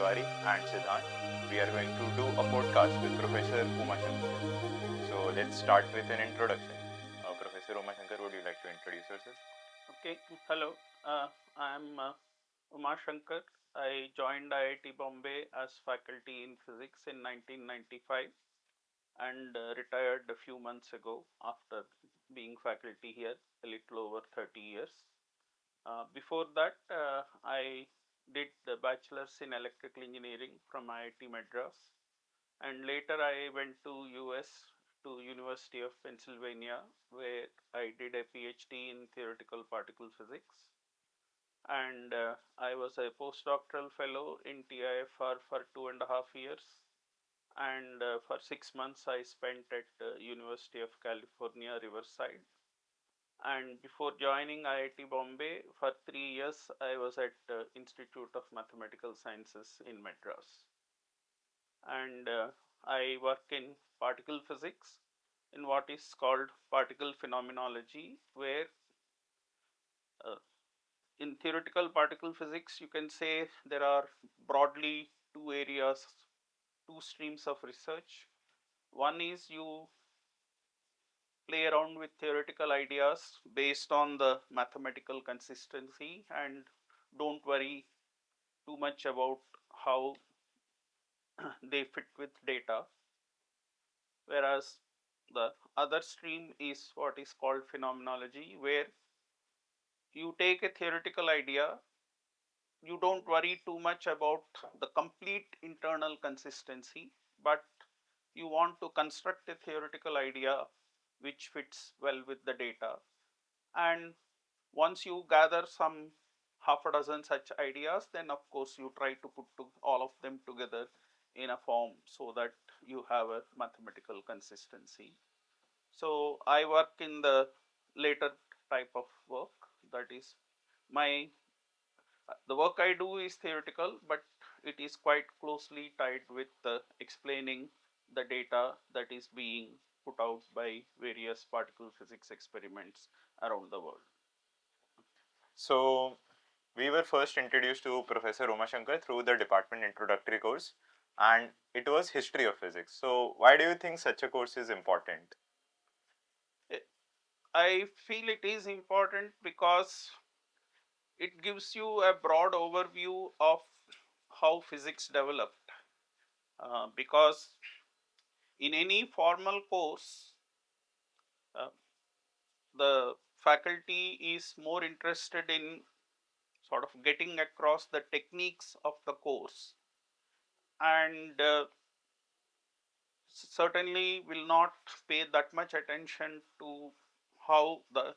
Tiwari and Siddhant. We are going to do a podcast with Professor Uma Shankar. So let's start with an introduction. Professor Uma Shankar, would you like to introduce yourself? Okay, hello. I'm Uma Shankar. I joined IIT Bombay as faculty in physics in 1995 and retired a few months ago after being faculty here a little over 30 years. Before that, I did the bachelor's in electrical engineering from IIT Madras, and later I went to US to University of Pennsylvania, where I did a PhD in theoretical particle physics, and I was a postdoctoral fellow in TIFR for 2.5 years, and for 6 months I spent at University of California, Riverside. And before joining IIT Bombay for 3 years, I was at Institute of Mathematical Sciences in Madras, and I work in particle physics in what is called particle phenomenology, where uh, in theoretical particle physics, you can say there are broadly two areas, two streams of research. One is you play around with theoretical ideas based on the mathematical consistency and don't worry too much about how they fit with data. Whereas the other stream is what is called phenomenology, where you take a theoretical idea, you don't worry too much about the complete internal consistency, but you want to construct a theoretical idea which fits well with the data. And once you gather some half a dozen such ideas, then of course you try to put all of them together in a form so that you have a mathematical consistency. So I work in the later type of work, that is my the work I do is theoretical, but it is quite closely tied with explaining the data that is being put out by various particle physics experiments around the world. So we were first introduced to Professor Uma Shankar through the department introductory course, and it was history of physics. So why do you think such a course is important? I feel it is important because it gives you a broad overview of how physics developed. Because in any formal course, uh, the faculty is more interested in sort of getting across the techniques of the course, and certainly will not pay that much attention to how the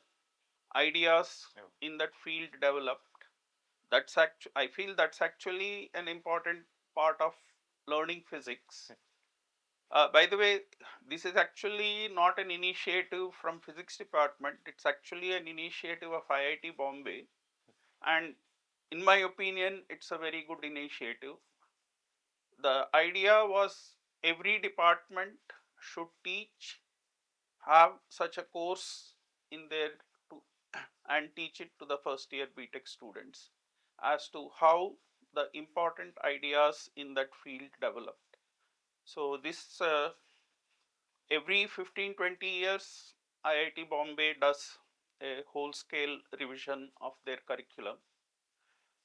ideas in that field developed. I feel that's actually an important part of learning physics. By the way, this is actually not an initiative from physics department. It's actually an initiative of IIT Bombay, and in my opinion, it's a very good initiative. The idea was every department should have such a course in their to, and teach it to the first year BTech students as to how the important ideas in that field developed. So this every 15-20 years, IIT Bombay does a whole scale revision of their curriculum.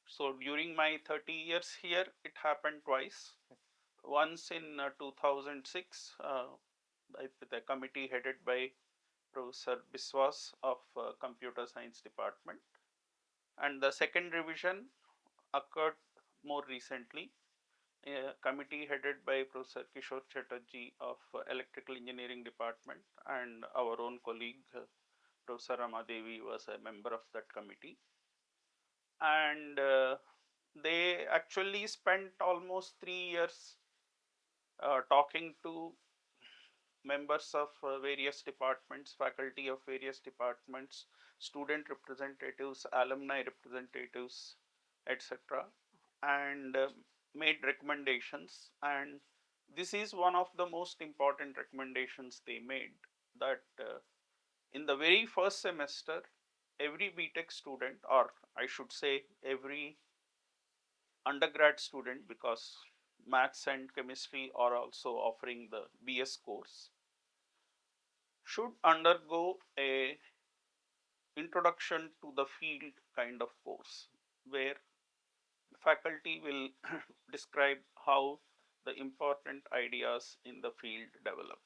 So during my 30 years here, it happened twice. Once in 2006 with a committee headed by Professor Biswas of Computer Science Department, and the second revision occurred more recently. A committee headed by Professor Kishore Chatterjee of Electrical Engineering Department, and our own colleague Professor Ramadevi was a member of that committee, and they actually spent almost 3 years talking to members of various departments, faculty of various departments, student representatives, alumni representatives, etc., and made recommendations. And this is one of the most important recommendations they made, that in the very first semester, every BTech student, or I should say every undergrad student, because maths and chemistry are also offering the BS course, should undergo a introduction to the field kind of course, where faculty will describe how the important ideas in the field develop.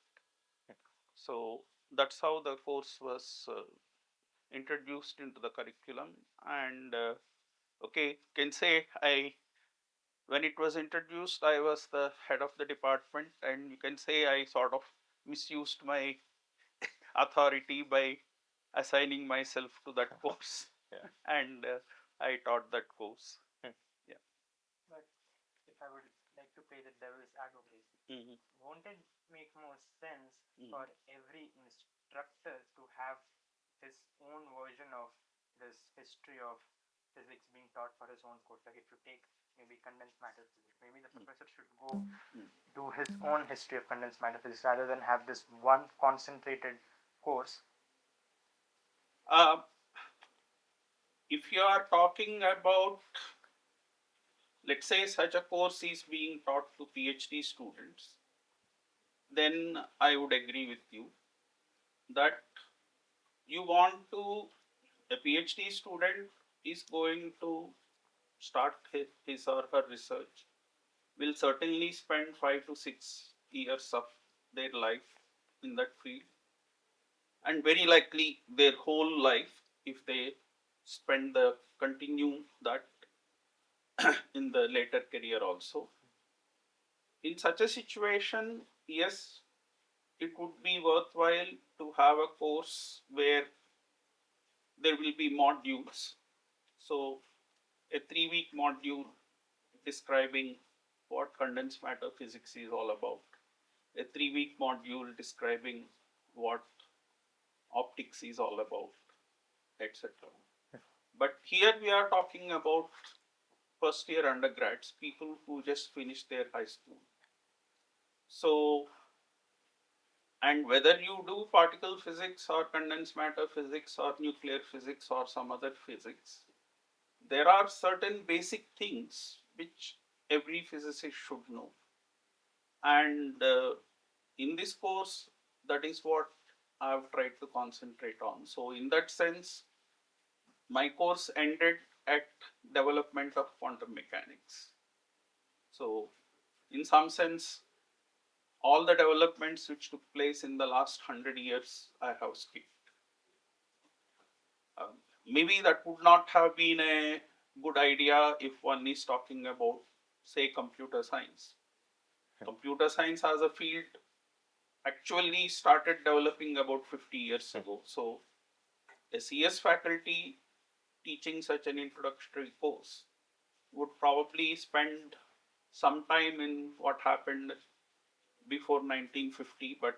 So that's how the course was introduced into the curriculum. And okay, can say I when it was introduced, I was the head of the department, and you can say I sort of misused my authority by assigning myself to that course. Yeah. And I taught that course. Yeah. But if I would like to play the devil's advocate, won't it make more sense for every instructor to have his own version of this history of physics being taught for his own course? Like if you take maybe condensed matter physics, maybe the professor should go do his own history of condensed matter physics rather than have this one concentrated course. If you are talking about, let's say, such a course is being taught to PhD students, then I would agree with you that you want to, a PhD student is going to start his or her research, will certainly spend 5 to 6 years of their life in that field, and very likely their whole life if they spend the continue that in the later career also. In such a situation, yes, it would be worthwhile to have a course where there will be modules. So, a 3-week module describing what condensed matter physics is all about, a 3-week module describing what optics is all about, etc. But here we are talking about first year undergrads, people who just finished their high school. So, and whether you do particle physics or condensed matter physics or nuclear physics or some other physics, there are certain basic things which every physicist should know. And in this course, that is what I have tried to concentrate on. So, in that sense, my course ended at development of quantum mechanics. So, in some sense, all the developments which took place in the last 100 years, I have skipped. Maybe that would not have been a good idea if one is talking about, say, computer science. Computer science as a field actually started developing about 50 years ago. So, a CS faculty teaching such an introductory course would probably spend some time in what happened before 1950, but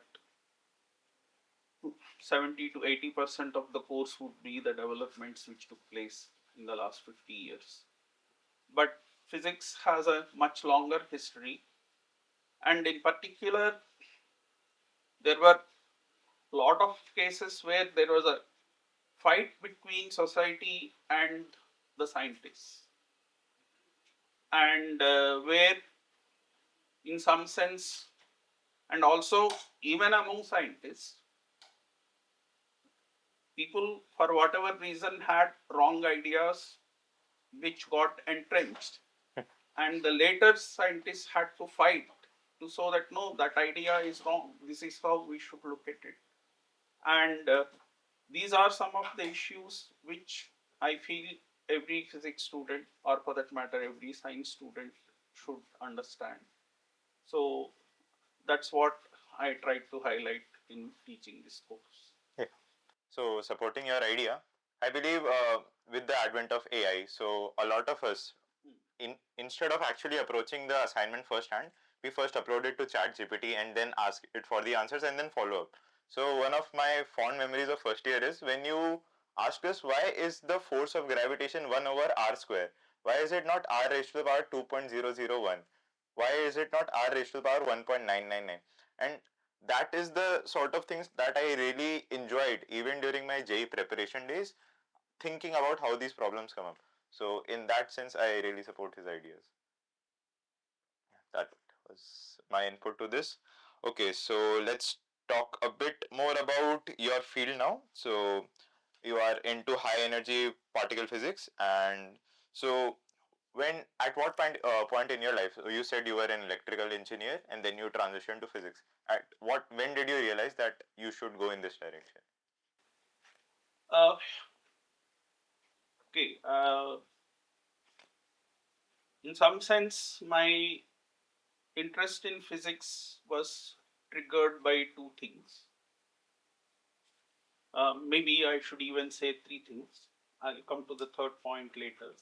70 to 80% of the course would be the developments which took place in the last 50 years. But physics has a much longer history, and in particular, there were a lot of cases where there was a fight between society and the scientists, and where, in some sense, and also even among scientists, people, for whatever reason, had wrong ideas which got entrenched, and the later scientists had to fight to show that no, that idea is wrong, this is how we should look at it. And these are some of the issues which I feel every physics student, or for that matter every science student, should understand. So that's what I tried to highlight in teaching this course. Yeah. So, supporting your idea, I believe with the advent of AI, so a lot of us, instead of actually approaching the assignment firsthand, we first upload it to ChatGPT and then ask it for the answers and then follow up. So, one of my fond memories of first year is when you asked us why is the force of gravitation 1 over r square? Why is it not r raised to the power 2.001? Why is it not r raised to the power 1.999? And that is the sort of things that I really enjoyed even during my JEE preparation days, thinking about how these problems come up. So in that sense, I really support his ideas. That was my input to this. Okay, so let's talk a bit more about your field now. So you are into high energy particle physics, and so when at what point in your life, so you said you were an electrical engineer and then you transitioned to physics. At what when did you realize that you should go in this direction? Uh, okay. In some sense, my interest in physics was triggered by two things. Maybe I should even say three things. I'll come to the third point later.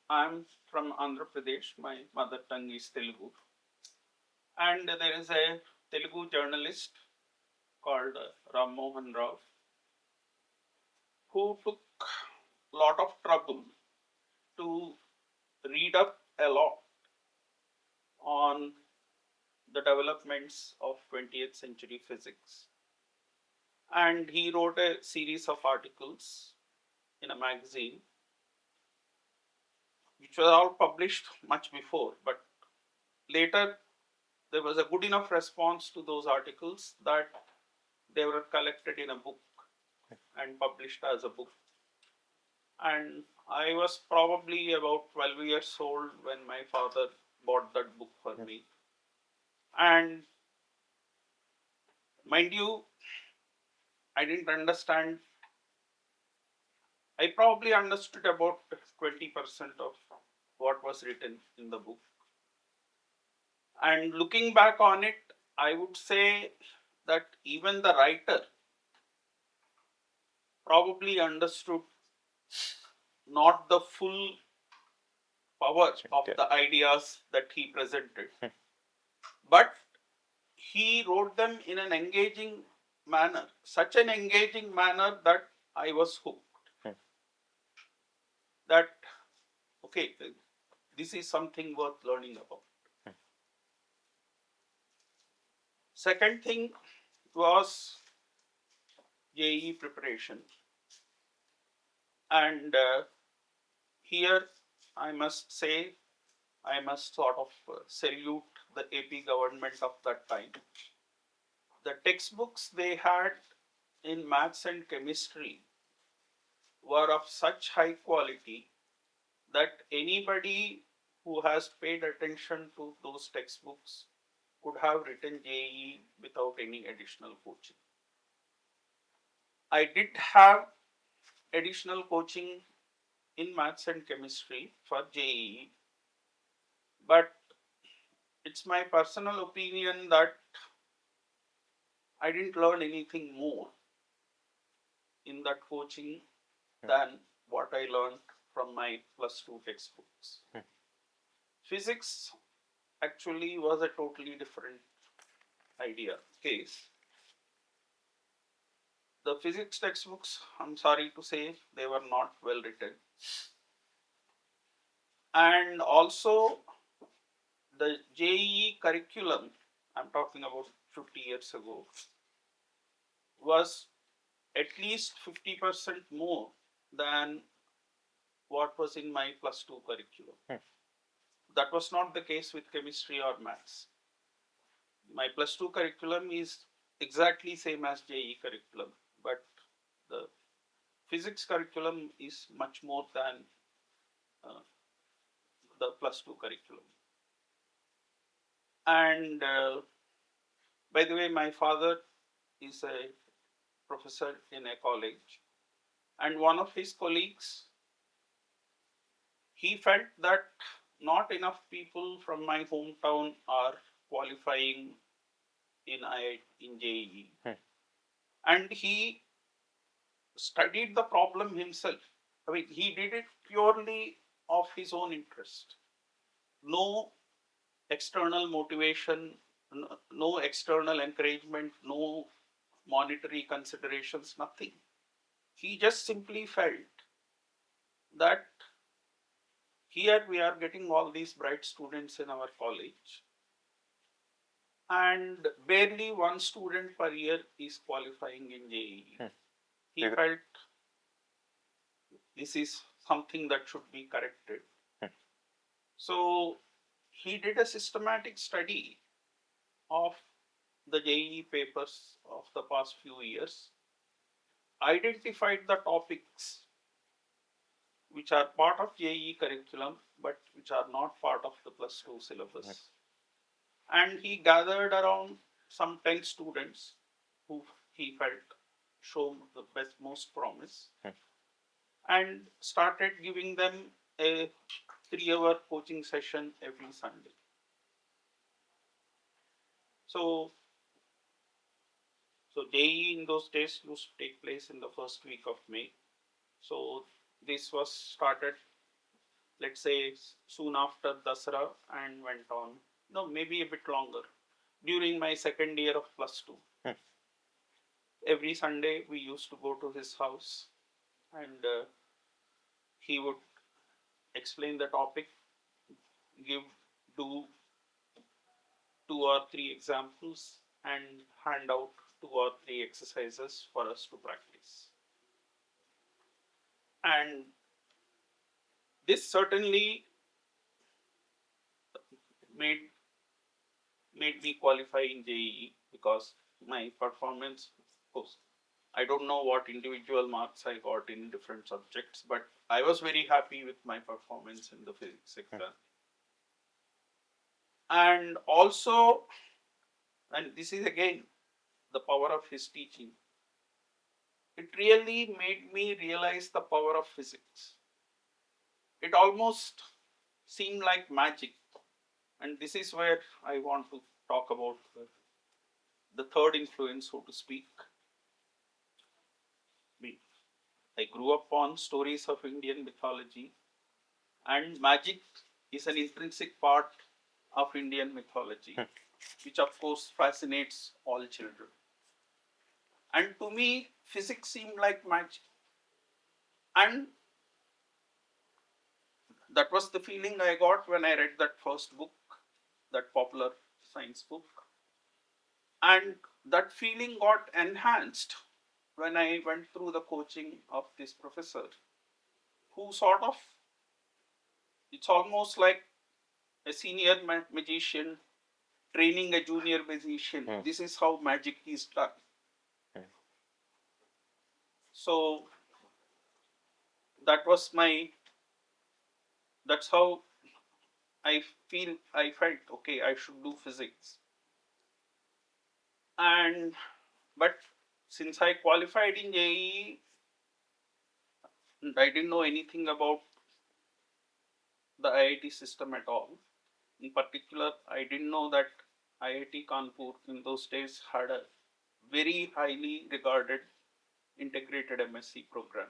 I'm from Andhra Pradesh. My mother tongue is Telugu. And there is a Telugu journalist called Ram Mohan Rao who took a lot of trouble to read up a lot on the developments of 20th century physics. And he wrote a series of articles in a magazine, which were all published much before, but later there was a good enough response to those articles that they were collected in a book and published as a book. And I was probably about 12 years old when my father bought that book for me. And mind you, I didn't understand. I probably understood about 20% of what was written in the book. And looking back on it, I would say that even the writer probably understood not the full power of the ideas that he presented, but he wrote them in an engaging manner, such an engaging manner that I was hooked. That, okay, this is something worth learning about. Second thing was JEE preparation. And here I must say, I must sort of salute the AP government of that time. The textbooks they had in maths and chemistry were of such high quality that anybody who has paid attention to those textbooks could have written JEE without any additional coaching. I did have additional coaching in maths and chemistry for JEE, but it's my personal opinion that I didn't learn anything more in that coaching than what I learned from my +2 textbooks. Physics actually was a totally different case. The physics textbooks, I'm sorry to say, they were not well written. And also the JEE curriculum, I'm talking about 50 years ago, was at least 50% more than what was in my +2 curriculum. That was not the case with chemistry or maths. My +2 curriculum is exactly same as JEE curriculum, but the physics curriculum is much more than the +2 curriculum. And by the way, my father is a professor in a college, and one of his colleagues, he felt that not enough people from my hometown are qualifying in JEE. And he studied the problem himself. I mean, he did it purely of his own interest. No external motivation, no external encouragement, no monetary considerations, nothing. He just simply felt that here we are getting all these bright students in our college, and barely one student per year is qualifying in JEE. He felt this is something that should be corrected. So he did a systematic study of the JEE papers of the past few years, identified the topics which are part of JEE curriculum but which are not part of the plus 2 syllabus. And he gathered around some 10 students who he felt showed the best, most promise, and started giving them a 3-hour coaching session every Sunday. So JEE in those days used to take place in the first week of May. So this was started, let's say, soon after Dasara and went on, no, maybe a bit longer, during my second year of plus 2. Every Sunday we used to go to his house, and he would explain the topic, give do 2 or 3 examples, and hand out 2 or 3 exercises for us to practice. And this certainly made me qualify in JEE, because my performance, of course, I don't know what individual marks I got in different subjects, but I was very happy with my performance in the physics exam. And also, and this is again the power of his teaching, it really made me realize the power of physics. It almost seemed like magic. And this is where I want to talk about the third influence, so to speak. I grew up on stories of Indian mythology, and magic is an intrinsic part of Indian mythology, which of course fascinates all children. And to me, physics seemed like magic. And that was the feeling I got when I read that first book, that popular science book. And that feeling got enhanced when I went through the coaching of this professor, who sort of, it's almost like a senior magician training a junior magician. This is how magic is done. So that's how I felt, okay, I should do physics. But since I qualified in JEE, I didn't know anything about the IIT system at all. In particular, I didn't know that IIT Kanpur in those days had a very highly regarded integrated MSc program.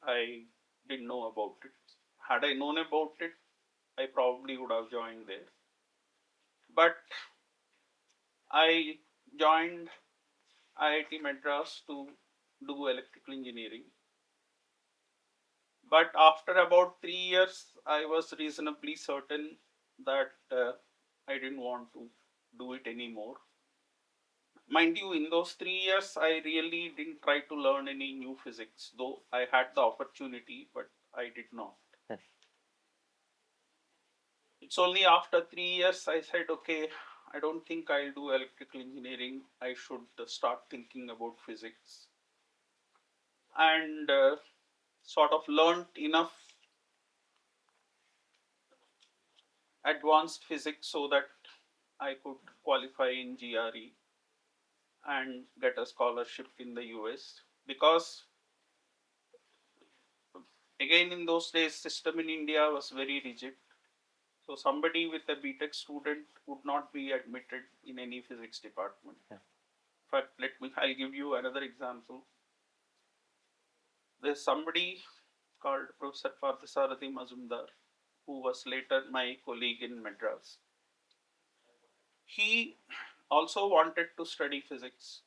I didn't know about it. Had I known about it, I probably would have joined there. But I joined IIT Madras to do electrical engineering. But after about 3 years, I was reasonably certain that I didn't want to do it anymore. Mind you, in those 3 years, I really didn't try to learn any new physics, though I had the opportunity, but I did not. It's only after 3 years I said, okay, I don't think I'll do electrical engineering. I should start thinking about physics. And sort of learned enough advanced physics so that I could qualify in GRE and get a scholarship in the US. Because again, in those days, system in India was very rigid. So somebody with a BTech student would not be admitted in any physics department. In fact, I'll give you another example. There's somebody called Professor Parthasarathi Mazumdar, who was later my colleague in Madras. He also wanted to study physics.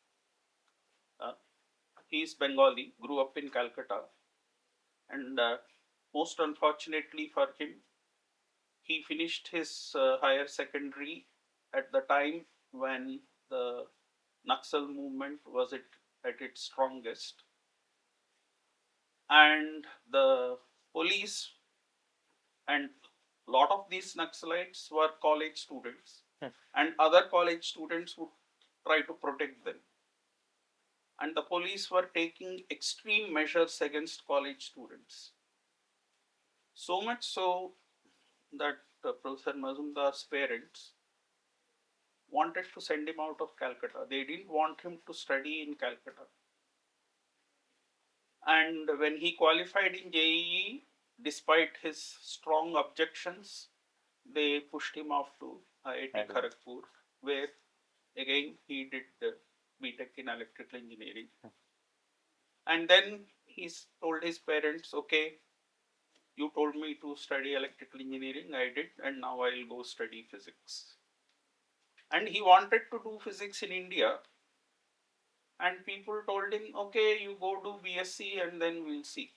He is Bengali, grew up in Calcutta, and most unfortunately for him, he finished his higher secondary at the time when the Naxal movement was at its strongest. and the police and a lot of these Naxalites were college students, and other college students would try to protect them. And the police were taking extreme measures against college students. So much so that Professor Mazumdar's parents wanted to send him out of Calcutta. They didn't want him to study in Calcutta. And when he qualified in JEE, despite his strong objections, they pushed him off to IIT Kharagpur, where again he did the BTech in electrical engineering. And then he told his parents, okay, you told me to study electrical engineering, I did, and now I'll go study physics. And he wanted to do physics in India, and people told him, okay, you go do BSc and then we'll see.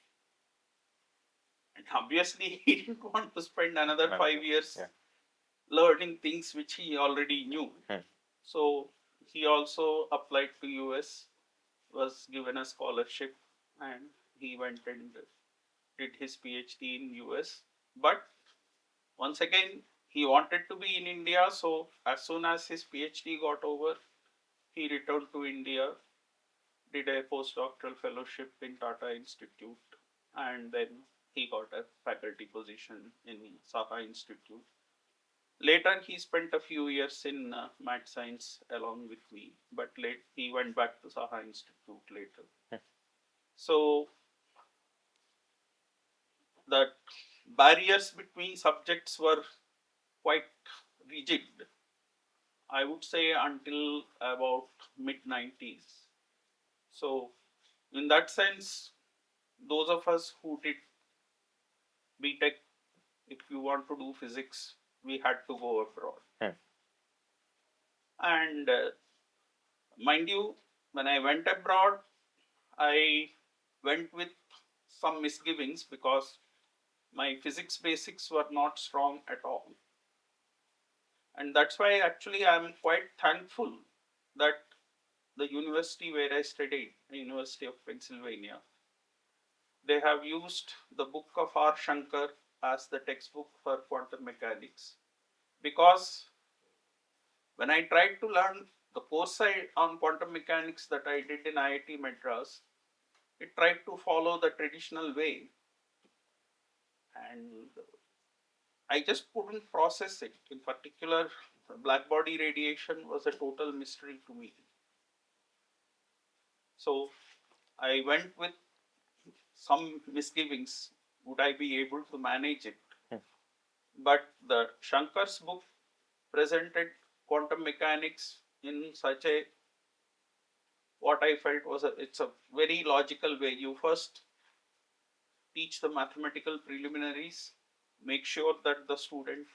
And obviously, he didn't want to spend another 5 years learning things which he already knew. So he also applied to US, was given a scholarship, and he went and did his PhD in US. But once again, he wanted to be in India, so as soon as his PhD got over, he returned to India, did a postdoctoral fellowship in Tata Institute, and then he got a faculty position in Saha Institute. Later, he spent a few years in Mat Science along with me, but he went back to Saha Institute later. So, the barriers between subjects were quite rigid, I would say, until about mid-90s. So, in that sense, those of us who did BTech, if you want to do physics, we had to go abroad. And mind you, when I went abroad, I went with some misgivings because my physics basics were not strong at all. And that's why actually I'm quite thankful that the university where I studied, the University of Pennsylvania, they have used the book of R. Sankar as the textbook for quantum mechanics. Because when I tried to learn the course on quantum mechanics that I did in IIT Madras, it tried to follow the traditional way. And I just couldn't process it. In particular, black body radiation was a total mystery to me. So I went with some misgivings. Would I be able to manage it? But the Shankar's book presented quantum mechanics in such a, what I felt was it's a very logical way. You first teach the mathematical preliminaries, make sure that the student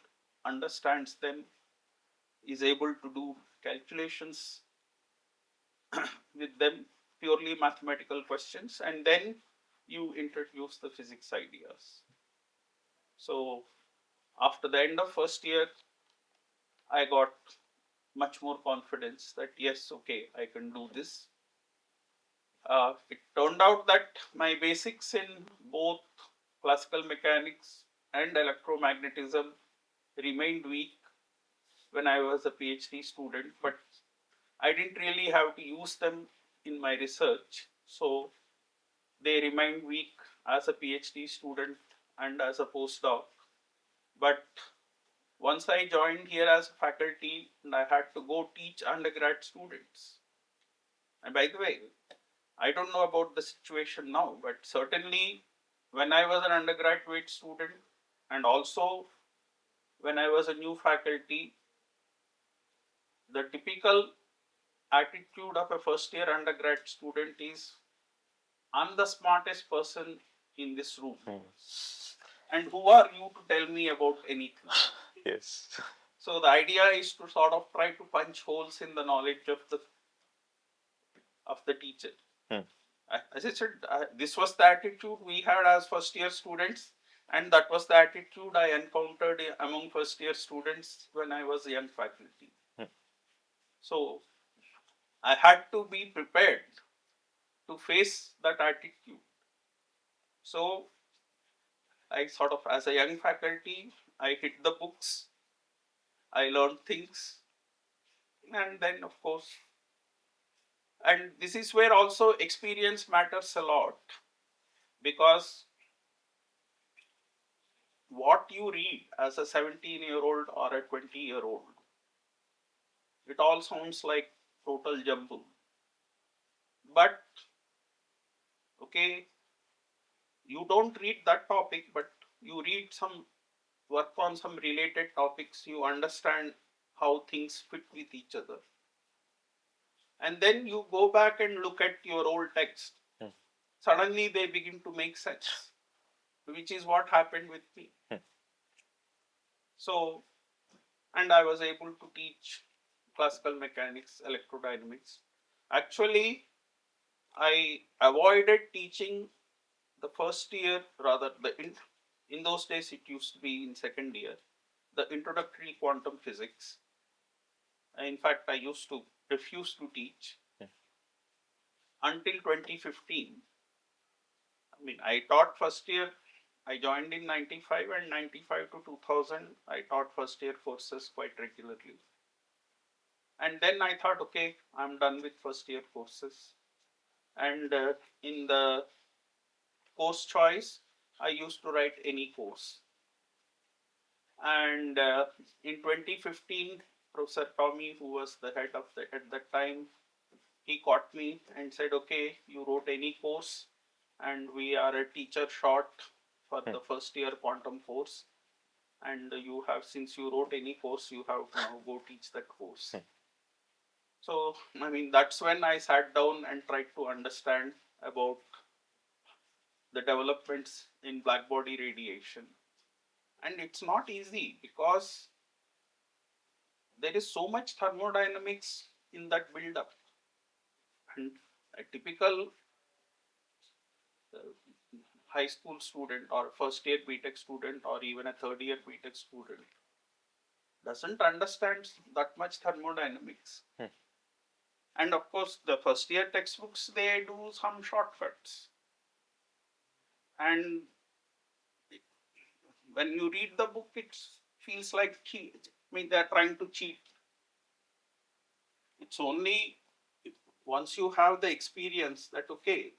understands them, is able to do calculations with them, purely mathematical questions, and then you introduce the physics ideas. So after the end of first year, I got much more confidence that yes, okay, I can do this. It turned out that my basics in both classical mechanics and electromagnetism remained weak when I was a PhD student, but I didn't really have to use them in my research. So they remained weak as a PhD student and as a postdoc. But once I joined here as a faculty, and I had to go teach undergrad students. And by the way, I don't know about the situation now, but certainly when I was an undergraduate student and also when I was a new faculty, the typical attitude of a first year undergrad student is, I'm the smartest person in this room. And who are you to tell me about anything? Yes. So the idea is to sort of try to punch holes in the knowledge of the teacher. As I said, this was the attitude we had as first year students, and that was the attitude I encountered among first year students when I was a young faculty. So I had to be prepared to face that attitude. So I sort of, as a young faculty, I hit the books, I learned things, and then of course, and this is where also experience matters a lot, because what you read as a 17-year-old or a 20-year-old, it all sounds like total jumble. But okay, you don't read that topic, but you read some, work on some related topics, you understand how things fit with each other. And then you go back and look at your old text. Suddenly they begin to make sense, which is what happened with me. So, and I was able to teach classical mechanics, electrodynamics. Actually, I avoided teaching the first year, rather in those days it used to be in second year, the introductory quantum physics. In fact, I used to refuse to teach until 2015. I mean, I taught first year, I joined in 95, and 95 to 2000, I taught first year courses quite regularly. And then I thought, okay, I'm done with first year courses. And in the course choice, I used to write any course. And in 2015, Professor Tommy, who was the head of at that time, he caught me and said, okay, you wrote any course, and we are a teacher short for the first year quantum course. And you have, since you wrote any course, you have to now go teach that course. So, I mean, that's when I sat down and tried to understand about the developments in black body radiation. And it's not easy, because there is so much thermodynamics in that build-up. And a typical high school student or first year BTech student or even a third year BTech student doesn't understand that much thermodynamics. And of course, the first year textbooks, they do some shortcuts. And when you read the book, it feels like cheat. I mean, they're trying to cheat. It's only once you have the experience that, okay,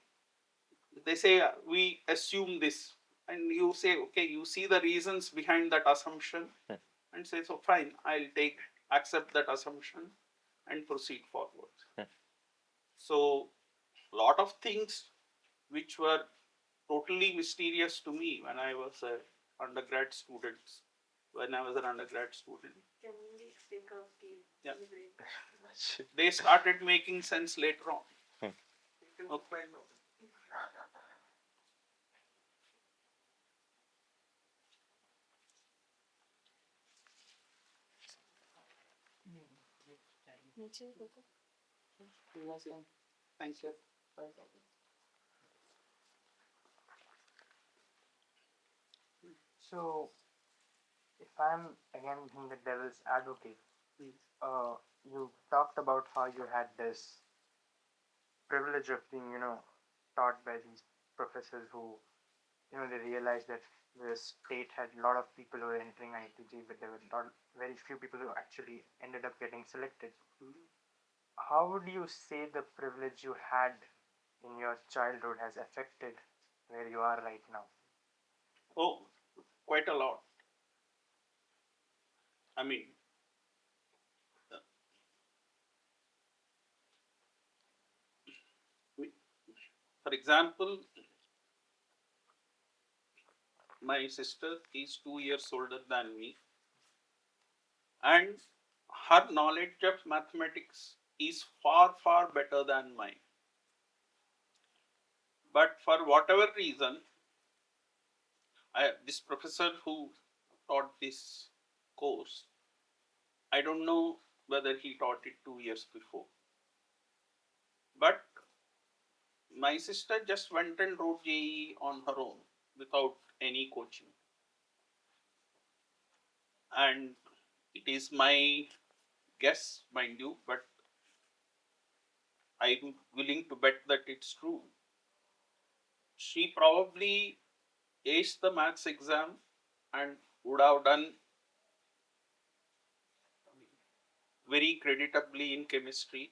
they say we assume this, and you say, okay, you see the reasons behind that assumption, and say, so fine, I'll accept that assumption and proceed forward. So, a lot of things which were totally mysterious to me when I was an undergrad student. Can we speak of the they started making sense later on. Okay. Thank you. So, if I'm again being the devil's advocate, you talked about how you had this privilege of being, taught by these professors who, they realized that the state had a lot of people who were entering IITG, but there were very few people who actually ended up getting selected. How would you say the privilege you had in your childhood has affected where you are right now? Oh, quite a lot. I mean, for example, my sister is 2 years older than me, and her knowledge of mathematics is far, far better than mine. But for whatever reason, this professor who taught this course, I don't know whether he taught it 2 years before. But my sister just went and wrote JEE on her own without any coaching. And it is my guess, mind you, but I'm willing to bet that it's true. she probably aced the maths exam and would have done very creditably in chemistry,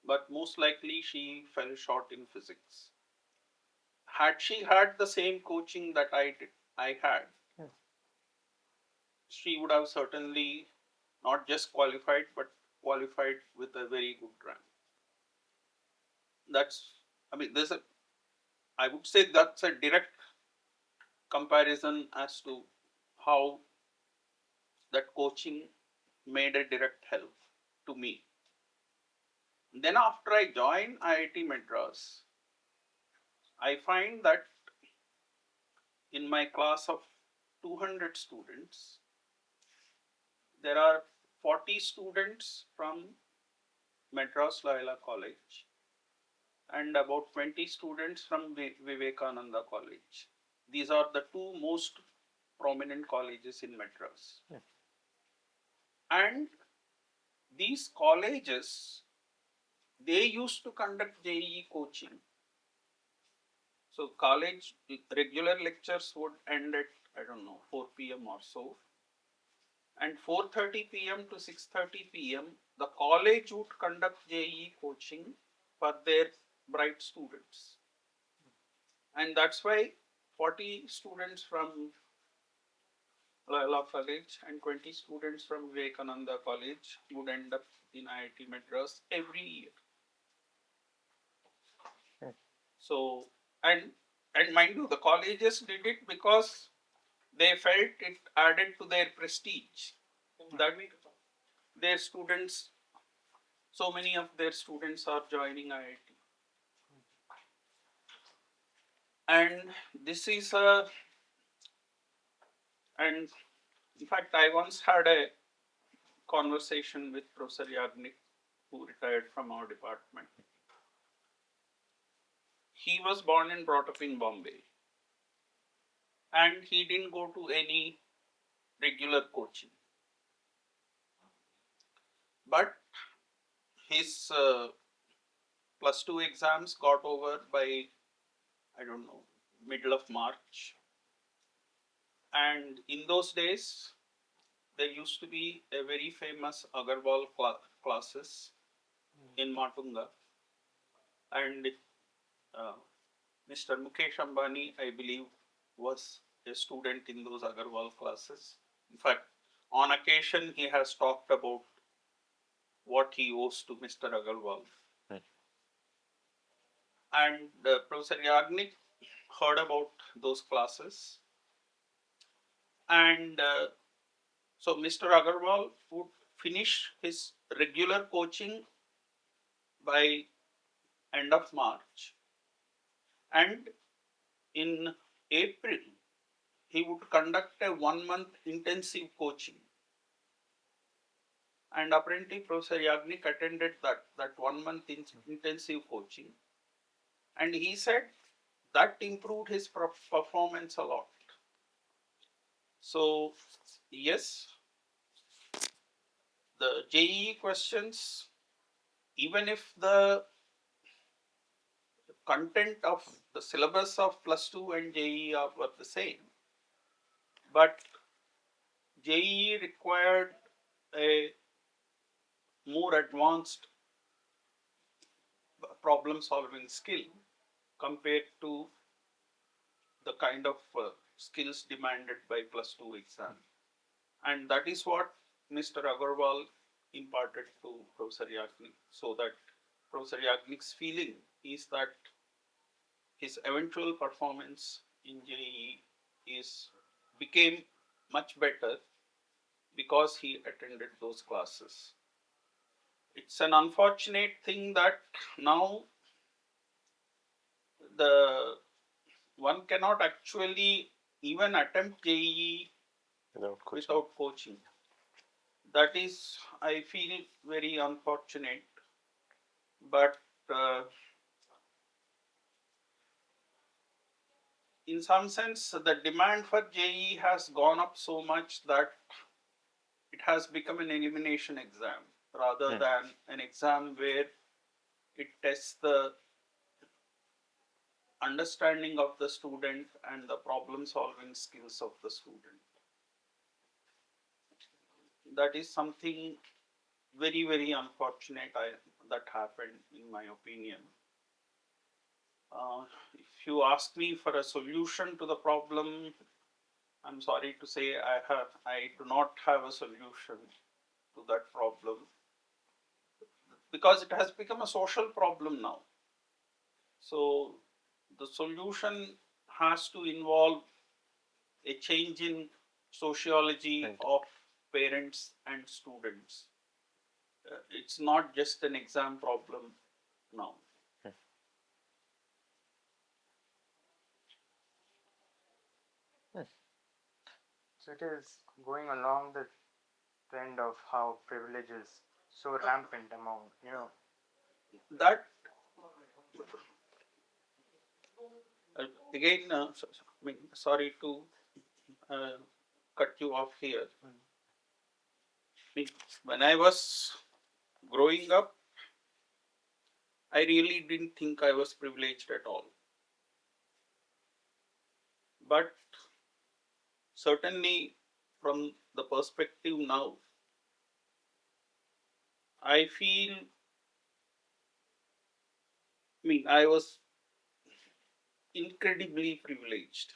but most likely she fell short in physics. Had she had the same coaching that I had, she would have certainly not just qualified, but qualified with a very good rank. I would say that's a direct comparison as to how that coaching made a direct help to me. Then after I joined IIT Madras, I find that in my class of 200 students, there are 40 students from Madras Loyola College and about 20 students from Vivekananda College. These are the two most prominent colleges in Madras. And these colleges, they used to conduct JEE coaching. So college regular lectures would end at, I don't know, 4 p.m. or so. And 4:30 p.m. to 6:30 p.m., the college would conduct JEE coaching for their bright students. And that's why 40 students from Loyola College and 20 students from Vivekananda College would end up in IIT Madras every year. So, and mind you, the colleges did it because they felt it added to their prestige. That their students, so many of their students are joining IIT. And this is and in fact, I once had a conversation with Professor Yagnik, who retired from our department. He was born and brought up in Bombay, and he didn't go to any regular coaching. But his plus 2 exams got over by, I don't know, middle of March. And in those days, there used to be a very famous Agarwal classes in Matunga. And Mr. Mukesh Ambani, I believe, was a student in those Agarwal classes. In fact, on occasion, he has talked about what he owes to Mr. Agarwal. And Professor Yagnik heard about those classes. And so Mr. Agarwal would finish his regular coaching by end of March. And in April, he would conduct a 1-month intensive coaching. And apparently, Professor Yagnik attended that 1-month intensive coaching. And he said that improved his performance a lot. So, yes, the JEE questions, even if the content of the syllabus of plus 2 and JEE were the same, but JEE required a more advanced problem solving skill compared to the kind of skills demanded by plus 2 exam. And that is what Mr. Agarwal imparted to Professor Yagnik, so that Professor Yagnik's feeling is that his eventual performance in JEE became much better because he attended those classes. It's an unfortunate thing that now one cannot actually even attempt JEE without coaching. That is, I feel, very unfortunate. But in some sense, the demand for JEE has gone up so much that it has become an elimination exam rather than an exam where it tests the understanding of the student and the problem solving skills of the student. That is something very, very unfortunate that happened, in my opinion. If you ask me for a solution to the problem, I'm sorry to say I do not have a solution to that problem, because it has become a social problem now. So the solution has to involve a change in sociology of parents and students. It's not just an exam problem now. So it is going along the trend of how privilege is so rampant among, That again, sorry to cut you off here. When I was growing up, I really didn't think I was privileged at all. But certainly, from the perspective now, I feel, I was incredibly privileged.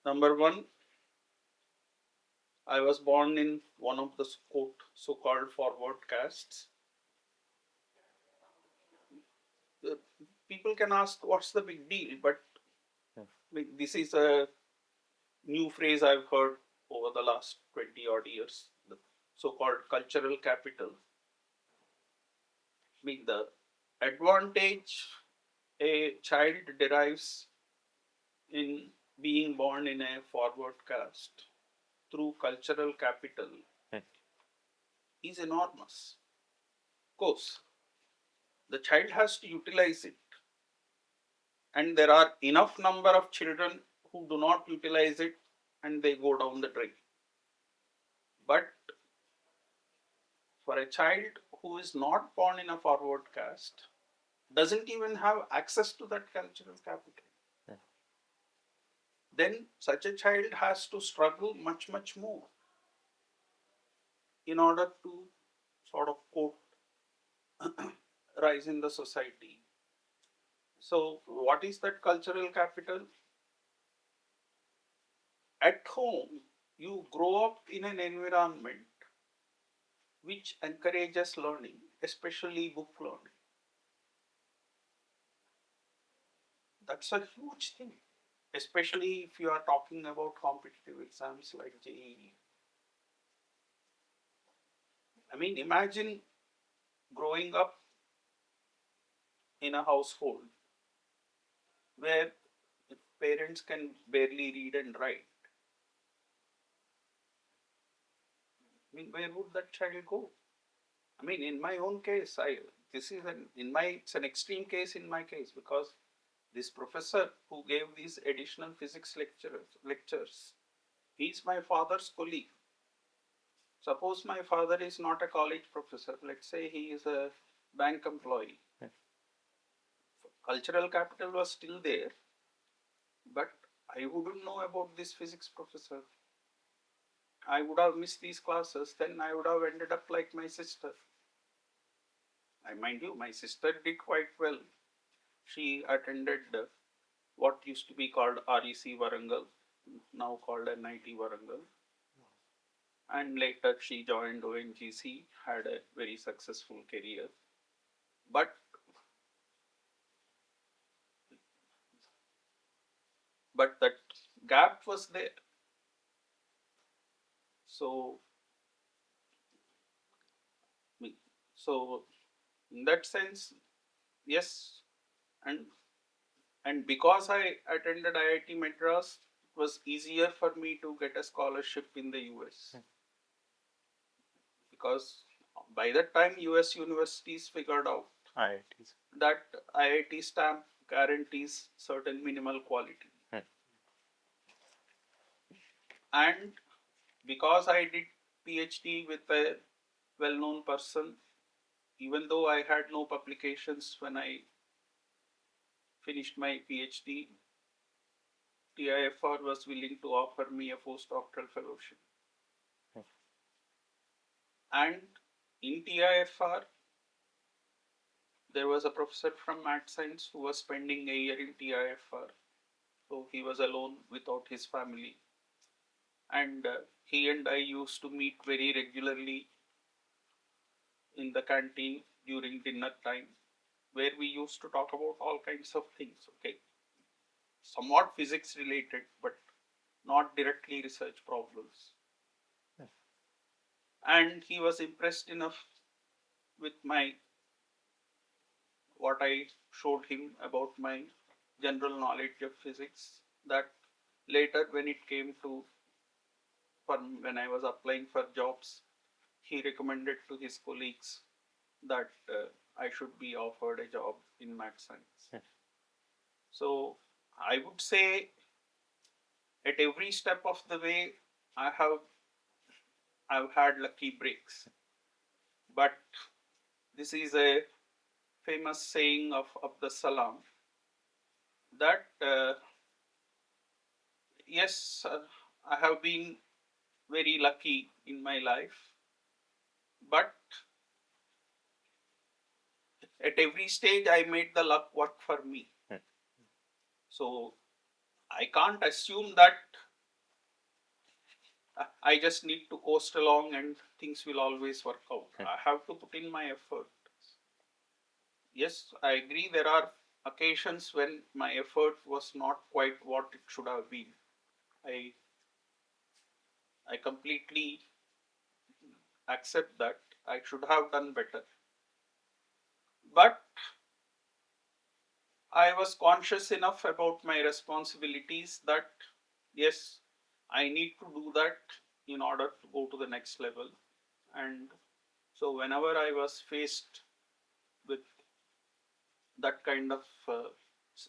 Number one, I was born in one of the so-called forward castes. People can ask, what's the big deal? But this is a new phrase I've heard over the last 20 odd years, the so-called cultural capital. The advantage a child derives in being born in a forward caste through cultural capital is enormous. Of course, the child has to utilize it, and there are enough number of children who do not utilize it and they go down the drain. But for a child who is not born in a forward caste, doesn't even have access to that cultural capital, then such a child has to struggle much, much more in order to sort of quote rise in the society. So what is that cultural capital? At home, you grow up in an environment which encourages learning, especially book learning. That's a huge thing, especially if you are talking about competitive exams like JEE. Imagine growing up in a household where parents can barely read and write. Where would that child go? In my own case, it's an extreme case in my case, because this professor who gave these additional physics lectures, he's my father's colleague. Suppose my father is not a college professor, let's say he is a bank employee. Cultural capital was still there, but I wouldn't know about this physics professor. I would have missed these classes, then I would have ended up like my sister. Mind you, my sister did quite well. She attended what used to be called REC Warangal, now called IIT Warangal. And later she joined ONGC, had a very successful career. But that gap was there. So in that sense, yes, and because I attended IIT Madras, it was easier for me to get a scholarship in the US. Because by that time, US universities figured out that IIT stamp guarantees certain minimal quality. And because I did PhD with a well-known person, even though I had no publications when I finished my PhD, TIFR was willing to offer me a postdoctoral fellowship. And in TIFR, there was a professor from Math Science who was spending a year in TIFR. So he was alone without his family. And he and I used to meet very regularly in the canteen during dinner time, where we used to talk about all kinds of things, okay? Somewhat physics related, but not directly research problems. And he was impressed enough with what I showed him about my general knowledge of physics, that later when it came to when I was applying for jobs, he recommended to his colleagues that I should be offered a job in math science. So I would say at every step of the way, I've had lucky breaks. But this is a famous saying of Abdus Salam that yes, I have been very lucky in my life, but at every stage I made the luck work for me. So I can't assume that I just need to coast along and things will always work out. I have to put in my effort. Yes, I agree there are occasions when my effort was not quite what it should have been. I completely accept that I should have done better. But I was conscious enough about my responsibilities that yes, I need to do that in order to go to the next level. And so whenever I was faced with that kind of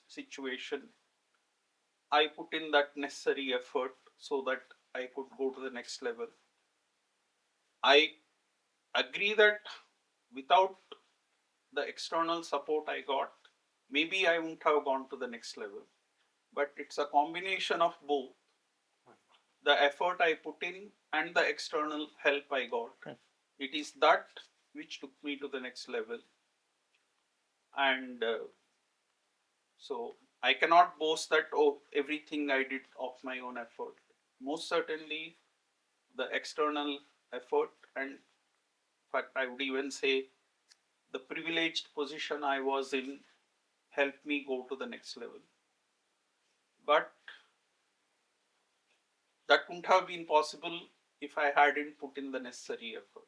situation, I put in that necessary effort so that I could go to the next level. I agree that without the external support I got, maybe I wouldn't have gone to the next level. But it's a combination of both the effort I put in and the external help I got. It is that which took me to the next level. And so I cannot boast that, oh, everything I did of my own effort. Most certainly, the external effort, and in fact, I would even say the privileged position I was in helped me go to the next level. But that wouldn't have been possible if I hadn't put in the necessary effort.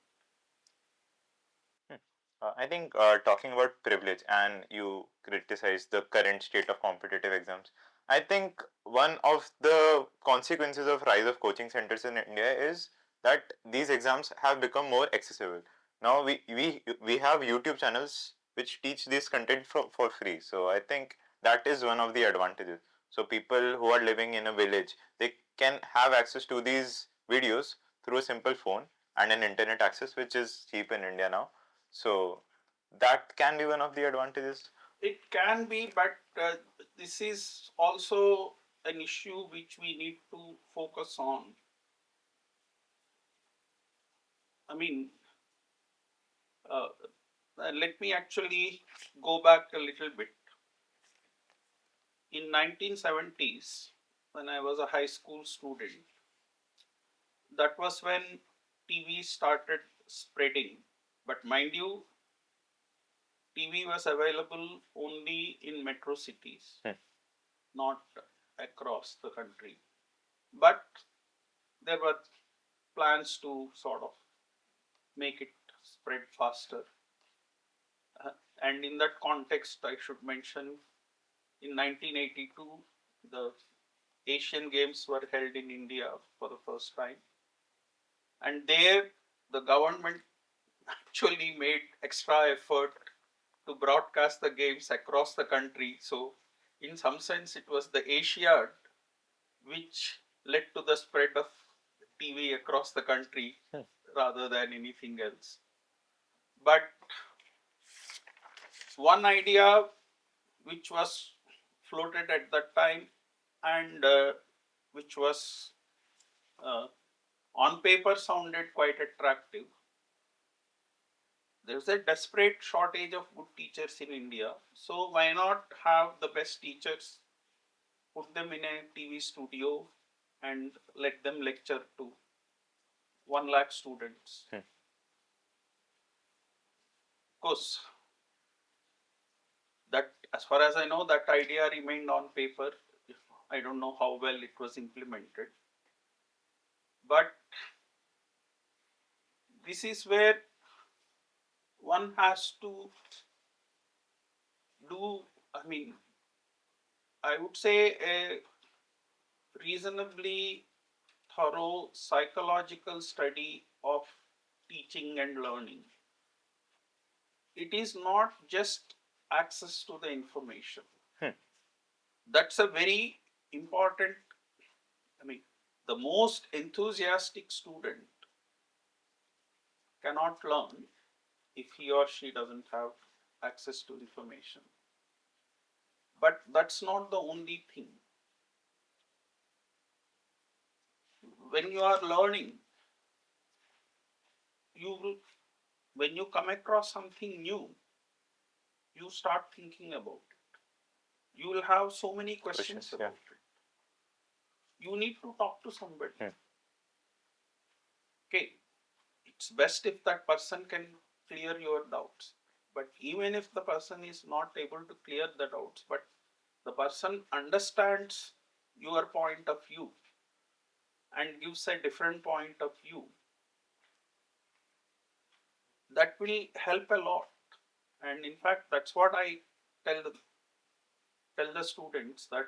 I think talking about privilege and you criticize the current state of competitive exams. I think one of the consequences of rise of coaching centers in India is that these exams have become more accessible. Now we have YouTube channels which teach this content for free. So I think that is one of the advantages. So people who are living in a village, they can have access to these videos through a simple phone and an internet access, which is cheap in India now. So that can be one of the advantages. It can be, but this is also an issue which we need to focus on. I mean, let me actually go back a little bit. In 1970s, when I was a high school student, that was when TV started spreading. But mind you, TV was available only in metro cities, not across the country. But there were plans to sort of make it spread faster. And in that context, I should mention in 1982, the Asian Games were held in India for the first time. And there, the government actually made extra effort to broadcast the games across the country. So, in some sense, it was the Asiad which led to the spread of TV across the country rather than anything else. But one idea which was floated at that time, and which was on paper sounded quite attractive. There's a desperate shortage of good teachers in India, so why not have the best teachers, put them in a TV studio and let them lecture to 1 lakh students. Of course, that, as far as I know, that idea remained on paper. I don't know how well it was implemented. But this is where one has to do, I would say, a reasonably thorough psychological study of teaching and learning. It is not just access to the information. That's a very important, the most enthusiastic student cannot learn if he or she doesn't have access to information. But that's not the only thing. When you are learning, when you come across something new, you start thinking about it. You will have so many questions about it. You need to talk to somebody. Okay, it's best if that person can clear your doubts. But even if the person is not able to clear the doubts, but the person understands your point of view and gives a different point of view, that will help a lot. And in fact, that's what I tell the students, that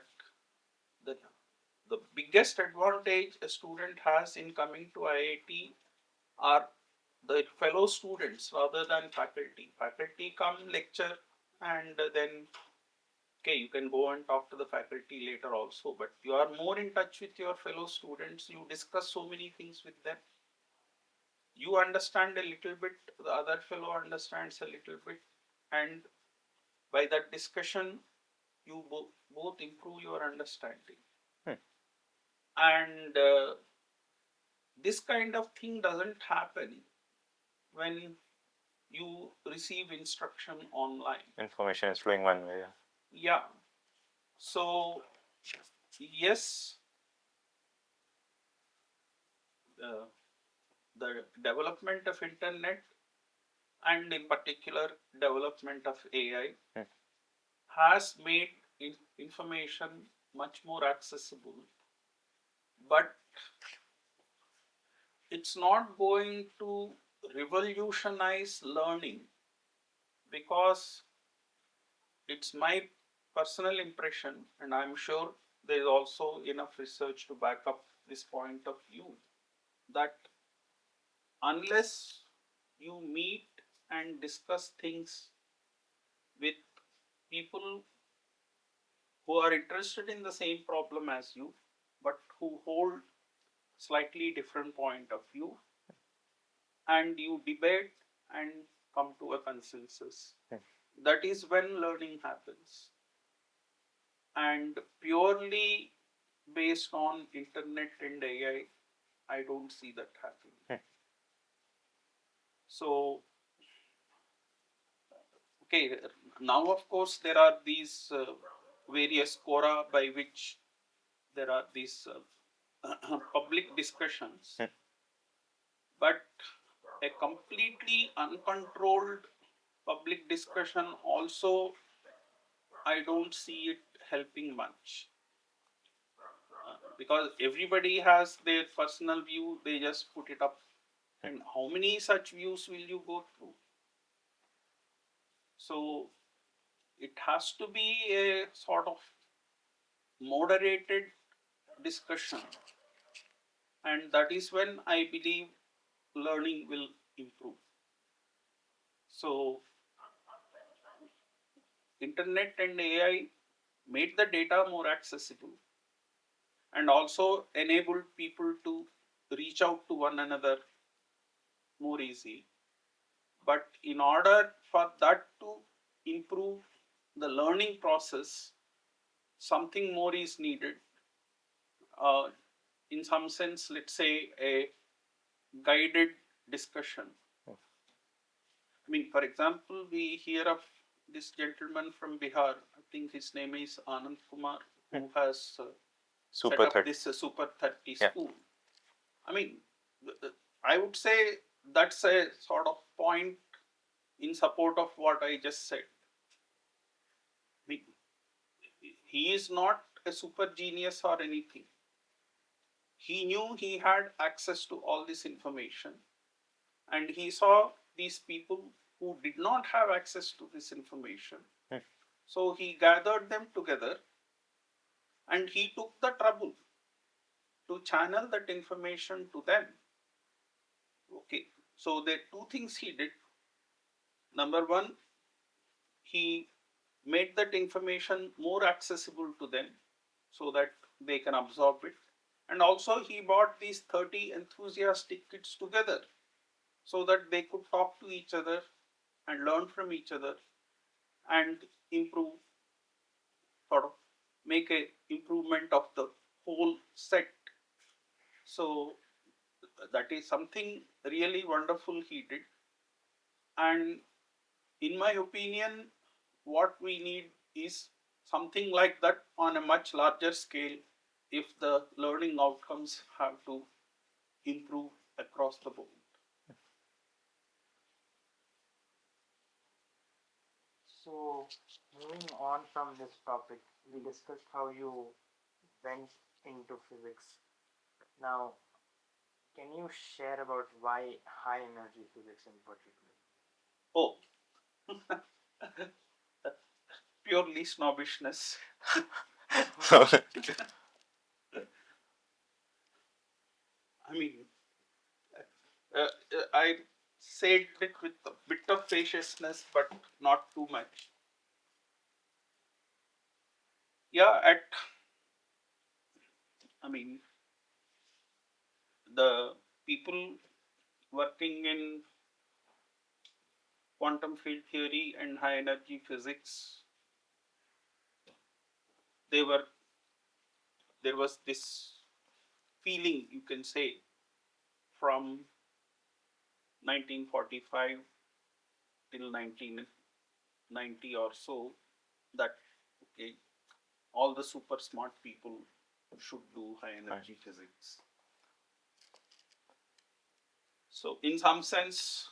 the biggest advantage a student has in coming to IIT are the fellow students rather than faculty. Faculty come lecture and then, okay, you can go and talk to the faculty later also, but you are more in touch with your fellow students. You discuss so many things with them. You understand a little bit, the other fellow understands a little bit, and by that discussion, you both improve your understanding. And this kind of thing doesn't happen when you receive instruction online. Information is flowing one way. Yeah. So, yes, the development of internet and in particular development of AI has made information much more accessible, but it's not going to revolutionize learning, because it's my personal impression, and I'm sure there is also enough research to back up this point of view, that unless you meet and discuss things with people who are interested in the same problem as you, but who hold slightly different point of view, and you debate and come to a consensus, that is when learning happens. And purely based on internet and AI, I don't see that happening. So, okay, now of course there are these various quora by which there are these public discussions, but a completely uncontrolled public discussion also, I don't see it helping much, because everybody has their personal view, they just put it up, and how many such views will you go through? So it has to be a sort of moderated discussion, and that is when I believe learning will improve. So internet and AI made the data more accessible and also enabled people to reach out to one another more easy. But in order for that to improve the learning process, something more is needed. In some sense, let's say a guided discussion. I mean, for example, we hear of this gentleman from Bihar. I think his name is Anand Kumar, who has set up this Super 30 school. I mean, I would say that's a sort of point in support of what I just said. He is not a super genius or anything. He knew he had access to all this information, and he saw these people who did not have access to this information. So he gathered them together and he took the trouble to channel that information to them. Okay, so there are two things he did. Number one, he made that information more accessible to them so that they can absorb it. And also he brought these 30 enthusiastic kids together so that they could talk to each other and learn from each other and improve, sort of make a improvement of the whole set. So that is something really wonderful he did. And in my opinion, what we need is something like that on a much larger scale if the learning outcomes have to improve across the board. So, moving on from this topic, we discussed how you went into physics. Now, can you share about why high energy physics in particular? Oh, purely snobbishness. I mean, I said it with a bit of facetiousness, but not too much. Yeah, I mean, the people working in quantum field theory and high energy physics, there was this feeling, you can say, from 1945 till 1990 or so, that okay, all the super smart people should do high energy physics. So in some sense,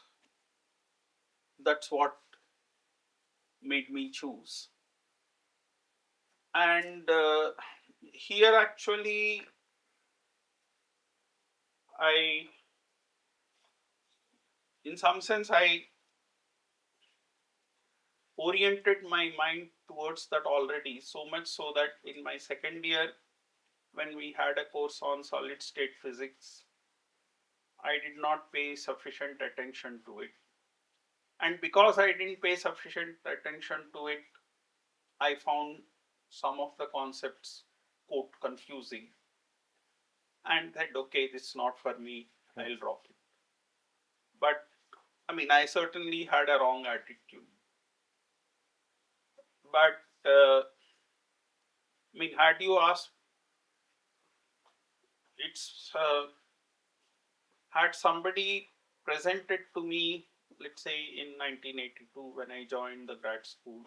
that's what made me choose. And here actually in some sense, I oriented my mind towards that already, so much so that in my second year, when we had a course on solid state physics, I did not pay sufficient attention to it. And because I didn't pay sufficient attention to it, I found some of the concepts, quote, confusing. And said, okay, this is not for me, I'll drop it. But I mean, I certainly had a wrong attitude. But I mean, had you asked, it's had somebody presented to me, let's say in 1982 when I joined the grad school,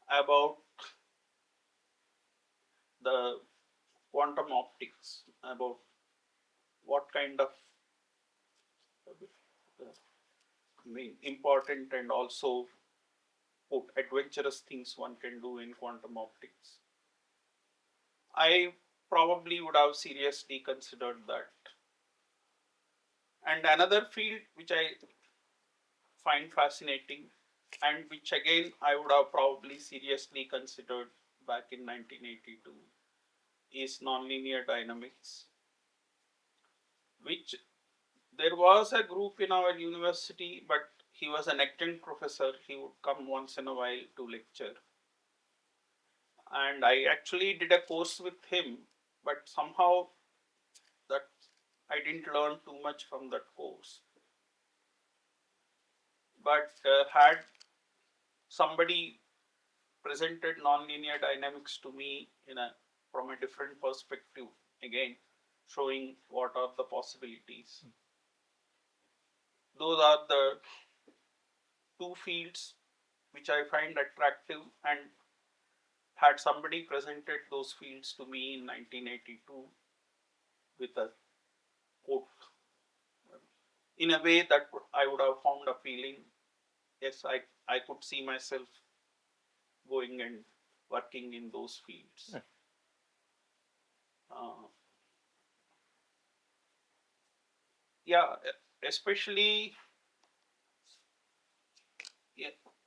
about the quantum optics, about what kind of important and also quote, adventurous things one can do in quantum optics, I probably would have seriously considered that. And another field which I find fascinating and which again I would have probably seriously considered back in 1982 is nonlinear dynamics, which there was a group in our university, but he was an adjunct professor. He would come once in a while to lecture. And I actually did a course with him, but somehow that I didn't learn too much from that course. But had somebody presented nonlinear dynamics to me from a different perspective, again showing what are the possibilities. Those are the two fields which I find attractive, and had somebody presented those fields to me in 1982 with a quote in a way that I would have found appealing, yes, I could see myself going and working in those fields. Yeah, especially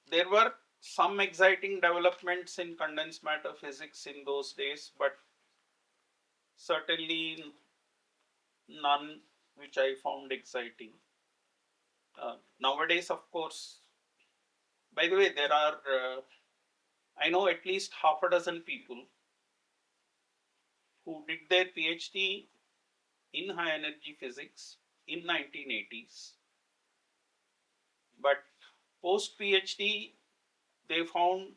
there were some exciting developments in condensed matter physics in those days, but certainly none which I found exciting. Nowadays, of course, by the way, there are, I know at least half a dozen people who did their PhD in high energy physics in 1980s. But post PhD, they found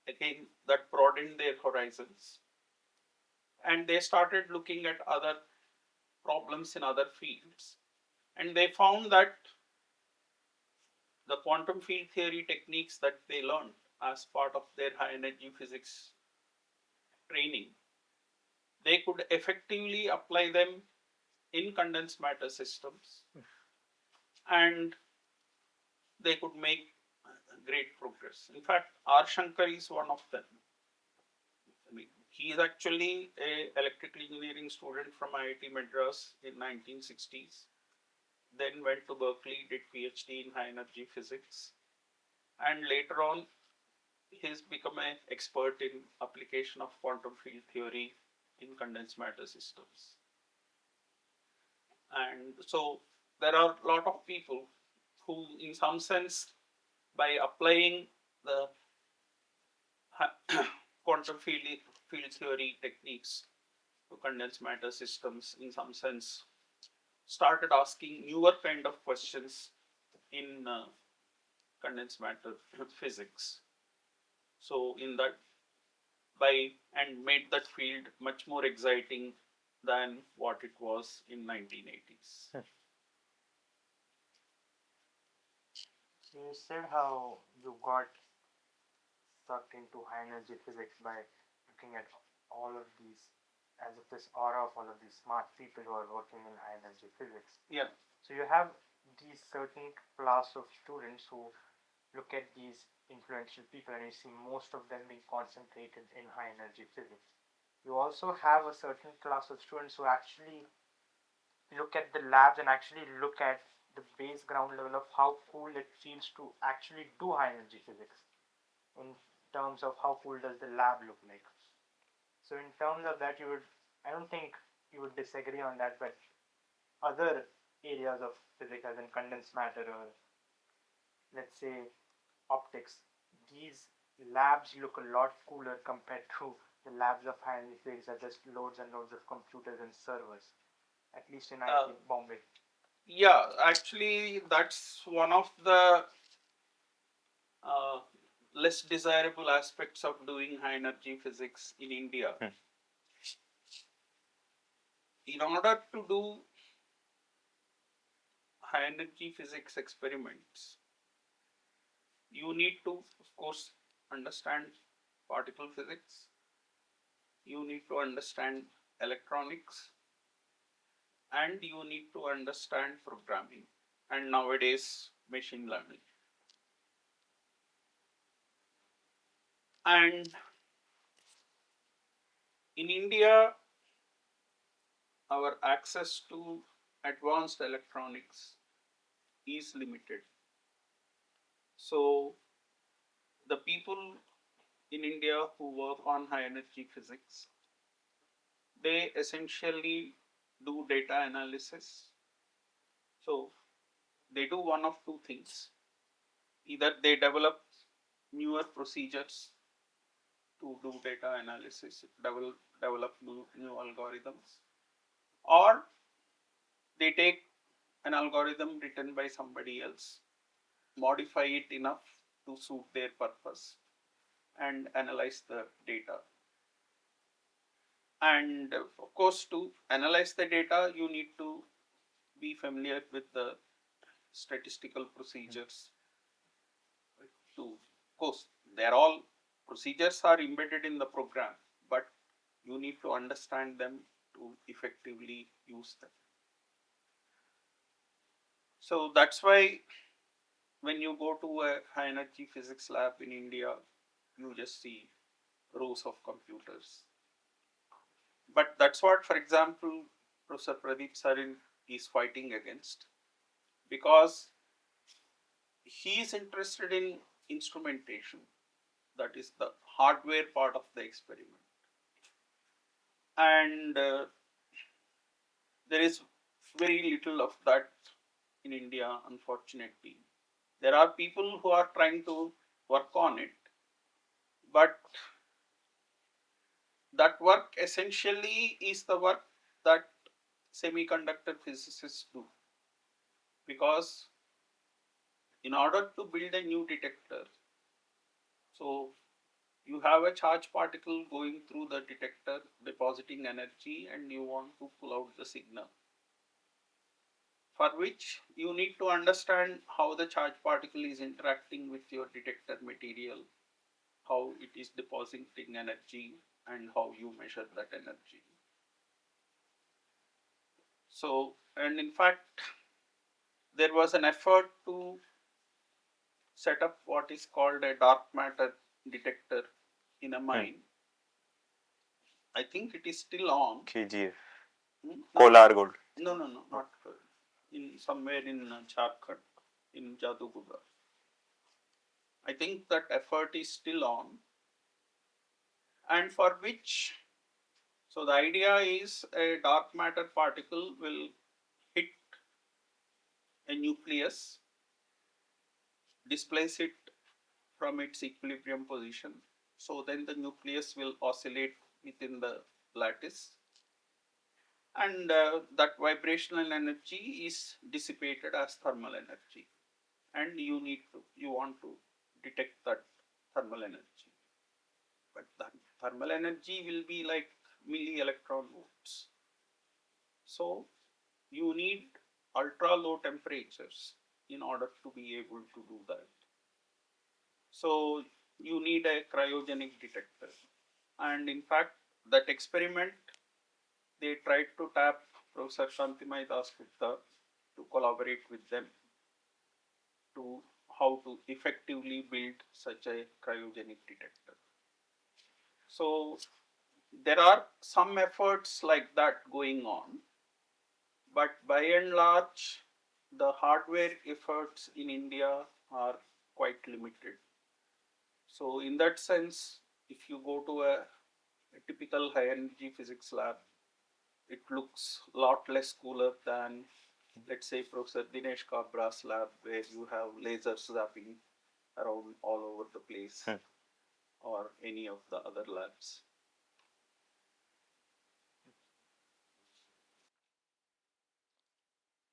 again that broadened their horizons, and they started looking at other problems in other fields, and they found that the quantum field theory techniques that they learned as part of their high energy physics training, they could effectively apply them in condensed matter systems, and they could make great progress. In fact, R. Shankar is one of them. I mean, he is actually an electrical engineering student from IIT Madras in 1960s. Then went to Berkeley, did PhD in high energy physics, and later on he's become an expert in application of quantum field theory in condensed matter systems. And so there are a lot of people who, in some sense, by applying the quantum field theory techniques to condensed matter systems, in some sense, started asking newer kind of questions in condensed matter physics. So in that, and made that field much more exciting than what it was in 1980s. You said how you got sucked into high energy physics by looking at all of these, as if this aura of all of these smart people who are working in high energy physics. Yeah. So you have these certain class of students who look at these influential people, and you see most of them being concentrated in high energy physics. You also have a certain class of students who actually look at the labs and actually look at the base ground level of how cool it feels to actually do high energy physics in terms of how cool does the lab look like. So in terms of that, I don't think you would disagree on that, but other areas of physics as in condensed matter or let's say optics, these labs look a lot cooler compared to the labs of high energy physics are just loads and loads of computers and servers, at least in IIT Bombay. Yeah, actually that's one of the less desirable aspects of doing high energy physics in India. In order to do high energy physics experiments, you need to, of course, understand particle physics, you need to understand electronics, and you need to understand programming, and nowadays machine learning. And in India, our access to advanced electronics is limited. So the people in India who work on high energy physics, they essentially do data analysis. So they do one of two things. Either they develop newer procedures to do data analysis, develop new algorithms, or they take an algorithm written by somebody else, modify it enough to suit their purpose, and analyze the data. And of course, to analyze the data, you need to be familiar with the statistical procedures. Of course, they're all procedures are embedded in the program, but you need to understand them to effectively use them. So that's why when you go to a high energy physics lab in India, you just see rows of computers. But that's what, for example, Professor Pradeep Sarin is fighting against, because he is interested in instrumentation, that is the hardware part of the experiment. And there is very little of that in India, unfortunately. There are people who are trying to work on it, but that work essentially is the work that semiconductor physicists do. Because in order to build a new detector, so you have a charged particle going through the detector, depositing energy, and you want to pull out the signal, for which you need to understand how the charged particle is interacting with your detector material, how it is depositing energy, and how you measure that energy. So, and in fact, there was an effort to set up what is called a dark matter detector in a mine. I think it is still on. KGF. No, Kolar Gold. No, not in somewhere in Jharkhand, in Jaduguda. I think that effort is still on, and for which, so the idea is a dark matter particle will hit a nucleus, displace it from its equilibrium position. So then the nucleus will oscillate within the lattice, and that vibrational energy is dissipated as thermal energy, and you want to detect that thermal energy, but that thermal energy will be like milli electron volts. So you need ultra low temperatures in order to be able to do that. So you need a cryogenic detector, and in fact that experiment they tried to tap Professor Shantimai Dasgupta to collaborate with them to how to effectively build such a cryogenic detector. So there are some efforts like that going on, but by and large, the hardware efforts in India are quite limited. So in that sense, if you go to a typical high energy physics lab, it looks a lot less cooler than, let's say, Professor Dinesh Kabra's lab, where you have lasers zapping around all over the place, or any of the other labs.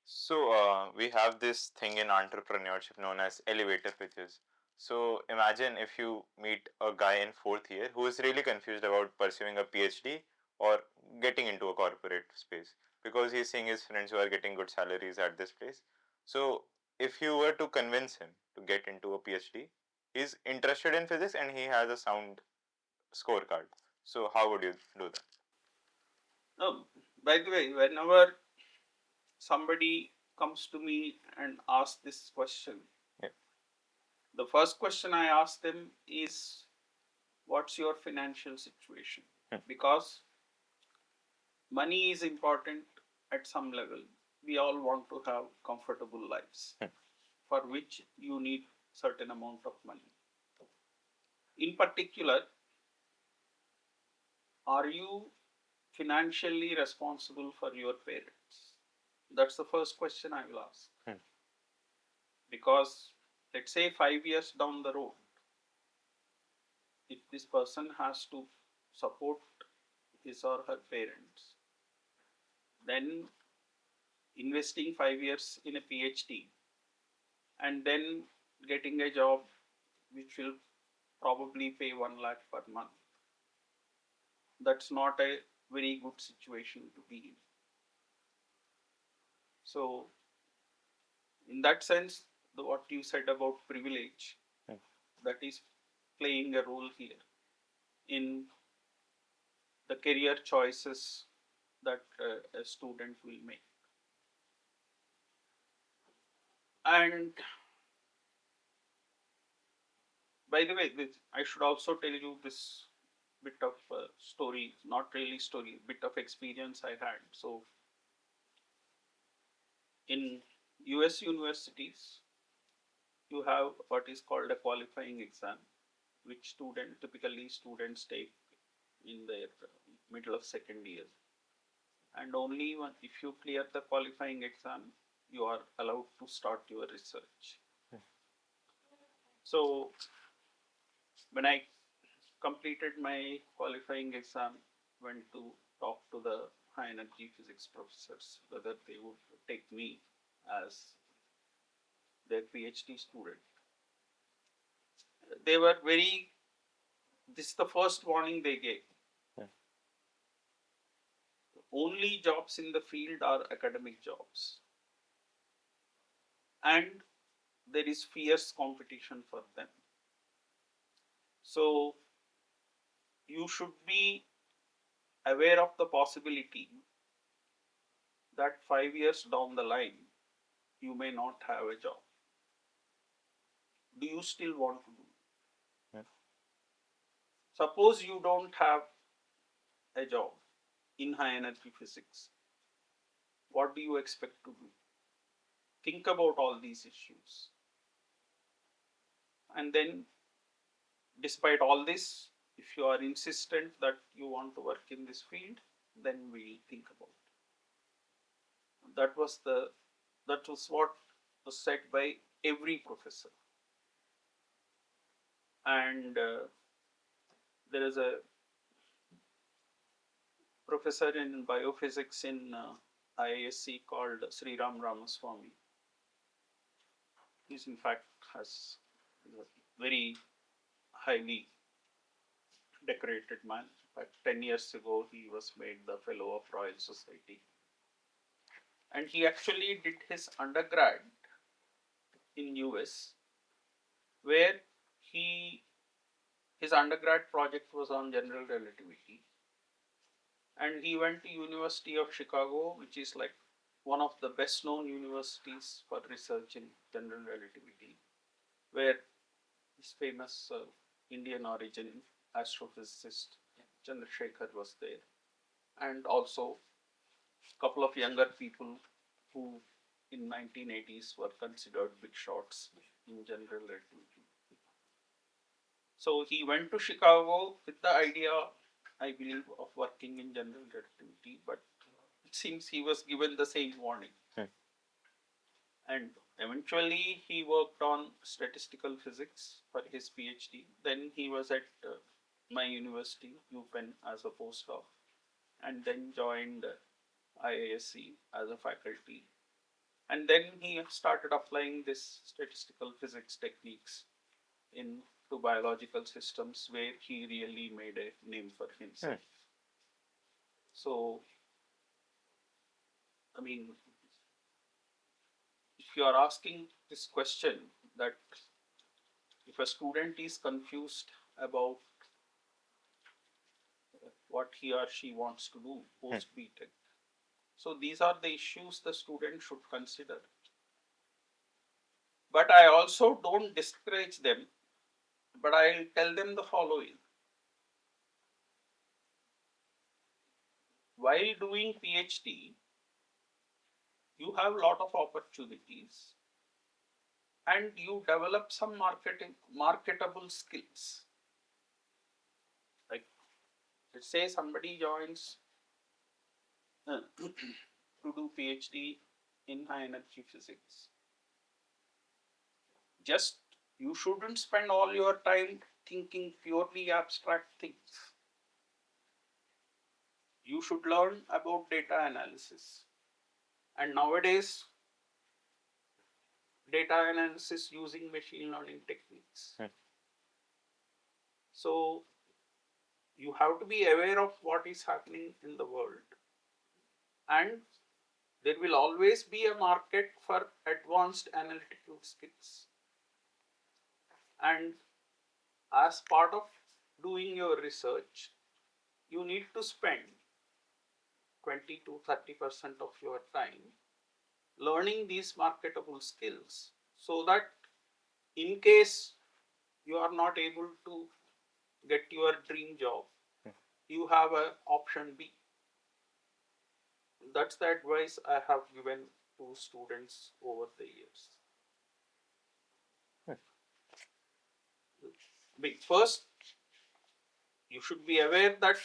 So we have this thing in entrepreneurship known as elevator pitches. So imagine if you meet a guy in fourth year who is really confused about pursuing a PhD or getting into a corporate space, because he's seeing his friends who are getting good salaries at this place. So if you were to convince him to get into a PhD, he's interested in physics and he has a sound scorecard. So how would you do that? By the way, whenever somebody comes to me and asks this question, Yeah. the first question I ask them is, what's your financial situation? Because money is important at some level. We all want to have comfortable lives, for which you need certain amount of money. In particular, are you financially responsible for your parents? That's the first question I will ask. Because let's say 5 years down the road, if this person has to support his or her parents, then investing 5 years in a PhD and then getting a job which will probably pay 1 lakh per month. That's not a very good situation to be in. So, in that sense, what you said about privilege, that is playing a role here in the career choices that a student will make. And by the way, I should also tell you this bit of story, not really story, bit of experience I had. So, in US universities, you have what is called a qualifying exam, which typically students take in their middle of second year. And only if you clear the qualifying exam, you are allowed to start your research. So, when I completed my qualifying exam, went to talk to the high energy physics professors whether they would take me as their PhD student. They were very, this is the first warning they gave. Only jobs in the field are academic jobs. And there is fierce competition for them. So, you should be aware of the possibility that 5 years down the line, you may not have a job. Do you still want to do it? Suppose you don't have a job in high energy physics. What do you expect to do? Think about all these issues. And then, despite all this, if you are insistent that you want to work in this field, then we'll think about it. That was what was said by every professor. And there is a professor in biophysics in IISc called Sriram Ramaswamy. He's in fact has a very highly decorated man. In fact, 10 years ago, he was made the Fellow of Royal Society. And he actually did his undergrad in US, where his undergrad project was on general relativity. And he went to University of Chicago, which is like one of the best known universities for research in general relativity, where his famous Indian origin astrophysicist Chandrasekhar was there, and also a couple of younger people who in 1980s were considered big shots in general relativity. So he went to Chicago with the idea, I believe, of working in general relativity, but it seems he was given the same warning. And eventually he worked on statistical physics for his PhD. Then he was at my university, UPenn, as a postdoc, and then joined IISc as a faculty. And then he started applying this statistical physics techniques into biological systems, where he really made a name for himself. So, I mean, if you are asking this question, that if a student is confused about what he or she wants to do post BTech, so these are the issues the student should consider. But I also don't discourage them, but I'll tell them the following. While doing PhD, you have a lot of opportunities and you develop some marketable skills. Like, let's say somebody joins to do PhD in high energy physics. Just, you shouldn't spend all your time thinking purely abstract things. You should learn about data analysis. And nowadays, data analysis using machine learning techniques. So you have to be aware of what is happening in the world, and there will always be a market for advanced analytical skills. And as part of doing your research, you need to spend 20 to 30% of your time learning these marketable skills, so that in case you are not able to get your dream job, you have an option B. That's the advice I have given to students over the years. First, you should be aware that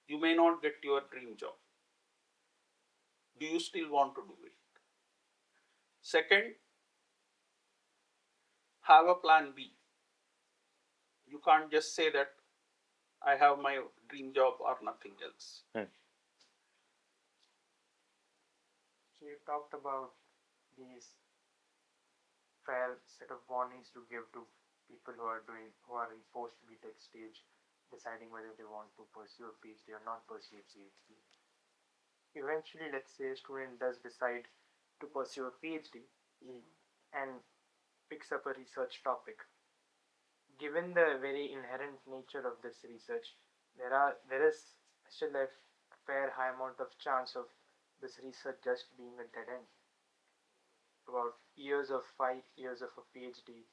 you may not get your dream job. Do you still want to do it? Second, have a plan B. You can't just say that I have my dream job or nothing else. So you talked about these fair set of warnings to give to people who are in post BTech stage, deciding whether they want to pursue a PhD or not pursue a PhD. Eventually, let's say a student does decide to pursue a PhD and picks up a research topic. Given the very inherent nature of this research, there is still a fair high amount of chance of this research just being a dead end. About 5 years of a PhD,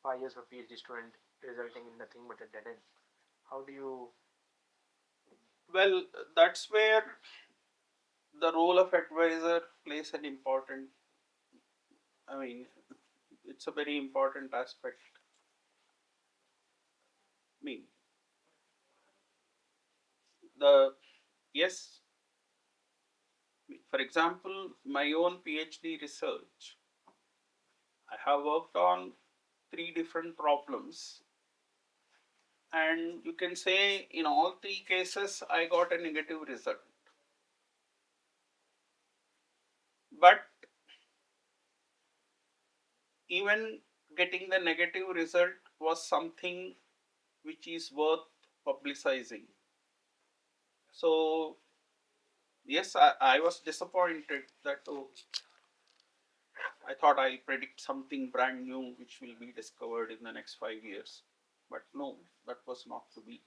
5 years of a PhD student resulting in nothing but a dead end. How do you? Well, that's where the role of advisor plays an important, it's a very important aspect. Yes, for example, my own PhD research, I have worked on 3 different problems, and you can say in all 3 cases I got a negative result. But even getting the negative result was something which is worth publicizing. So yes, I was disappointed that I thought I'll predict something brand new which will be discovered in the next 5 years. But no, that was not to be.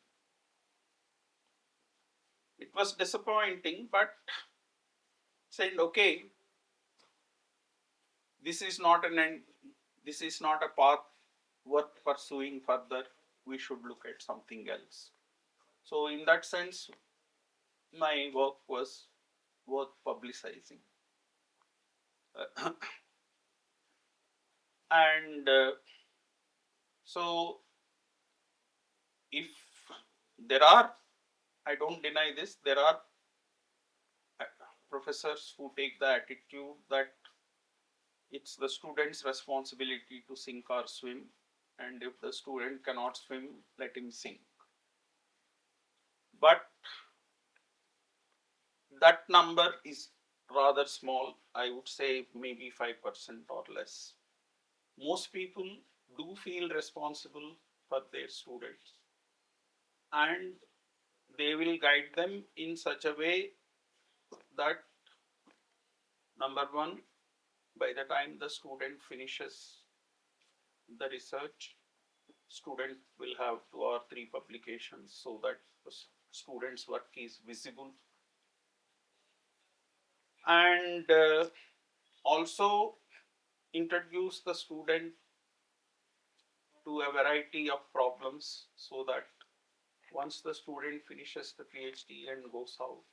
It was disappointing, but said, okay, this is not an end, this is not a path worth pursuing further. We should look at something else. So in that sense, my work was worth publicizing. And so if there are, I don't deny this, there are professors who take the attitude that it's the student's responsibility to sink or swim, and if the student cannot swim, let him sink. But that number is rather small. I would say maybe 5% or less. Most people do feel responsible for their students, and they will guide them in such a way that, number one, by the time the student finishes the research, student will have 2 or 3 publications, so that the student's work is visible. And also introduce the student to a variety of problems, so that once the student finishes the PhD and goes out,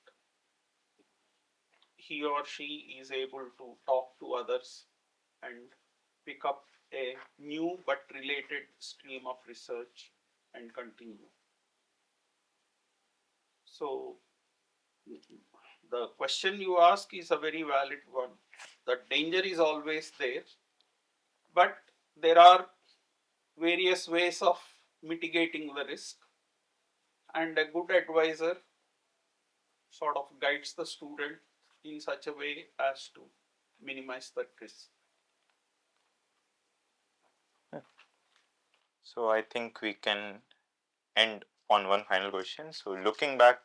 he or she is able to talk to others and pick up a new but related stream of research and continue. So the question you ask is a very valid one. The danger is always there, but there are various ways of mitigating the risk, and a good advisor sort of guides the student in such a way as to minimize that risk. So I think we can end on one final question. So looking back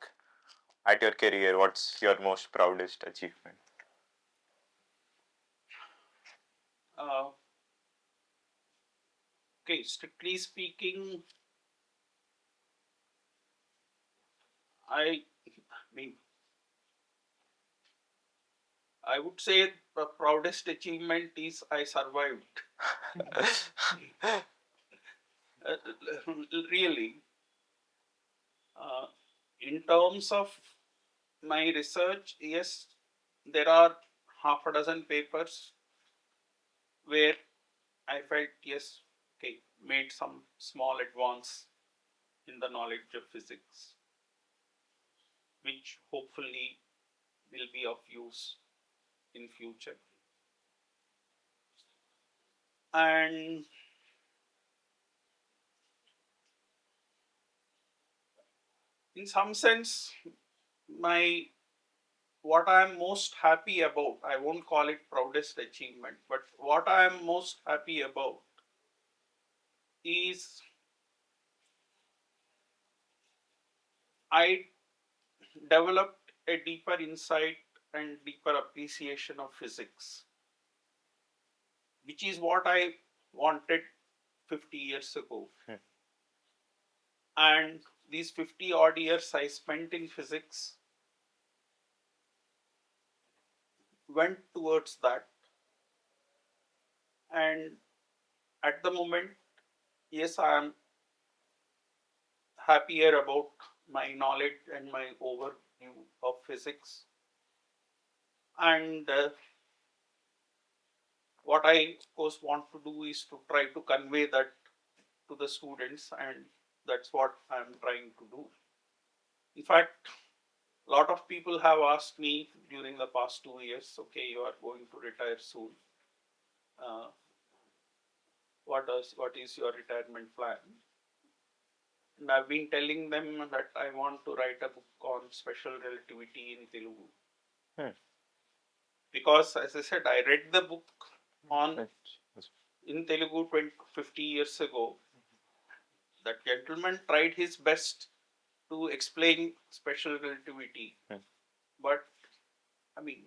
at your career, what's your most proudest achievement? Okay, strictly speaking, I mean, I would say the proudest achievement is I survived. Really, in terms of my research, yes, there are half a dozen papers where I felt, yes, okay, made some small advance in the knowledge of physics, which hopefully will be of use in future. And in some sense, my what I am most happy about, I won't call it proudest achievement, but what I am most happy about is I developed a deeper insight and deeper appreciation of physics, which is what I wanted 50 years ago. And these 50 odd years I spent in physics went towards that. And at the moment, yes, I am happier about my knowledge and my overview of physics. And what I, of course, want to do is to try to convey that to the students, and that's what I'm trying to do. In fact, a lot of people have asked me during the past 2 years, okay, you are going to retire soon. Uh, what is your retirement plan? And I've been telling them that I want to write a book on special relativity in Telugu. Because, as I said, I read the book on in Telugu 50 years ago. That gentleman tried his best to explain special relativity, but I mean,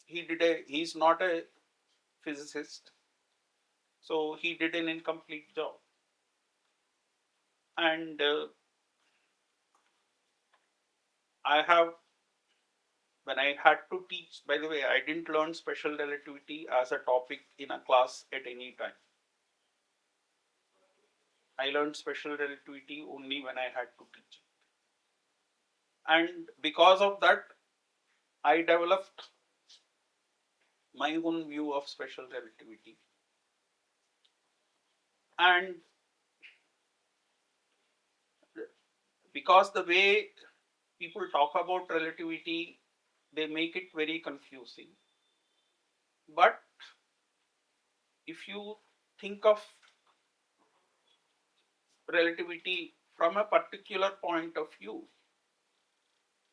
he's not a physicist, so he did an incomplete job. And I have, when I had to teach, by the way, I didn't learn special relativity as a topic in a class at any time. I learned special relativity only when I had to teach it. And because of that, I developed my own view of special relativity. And because the way people talk about relativity, they make it very confusing. But if you think of relativity from a particular point of view,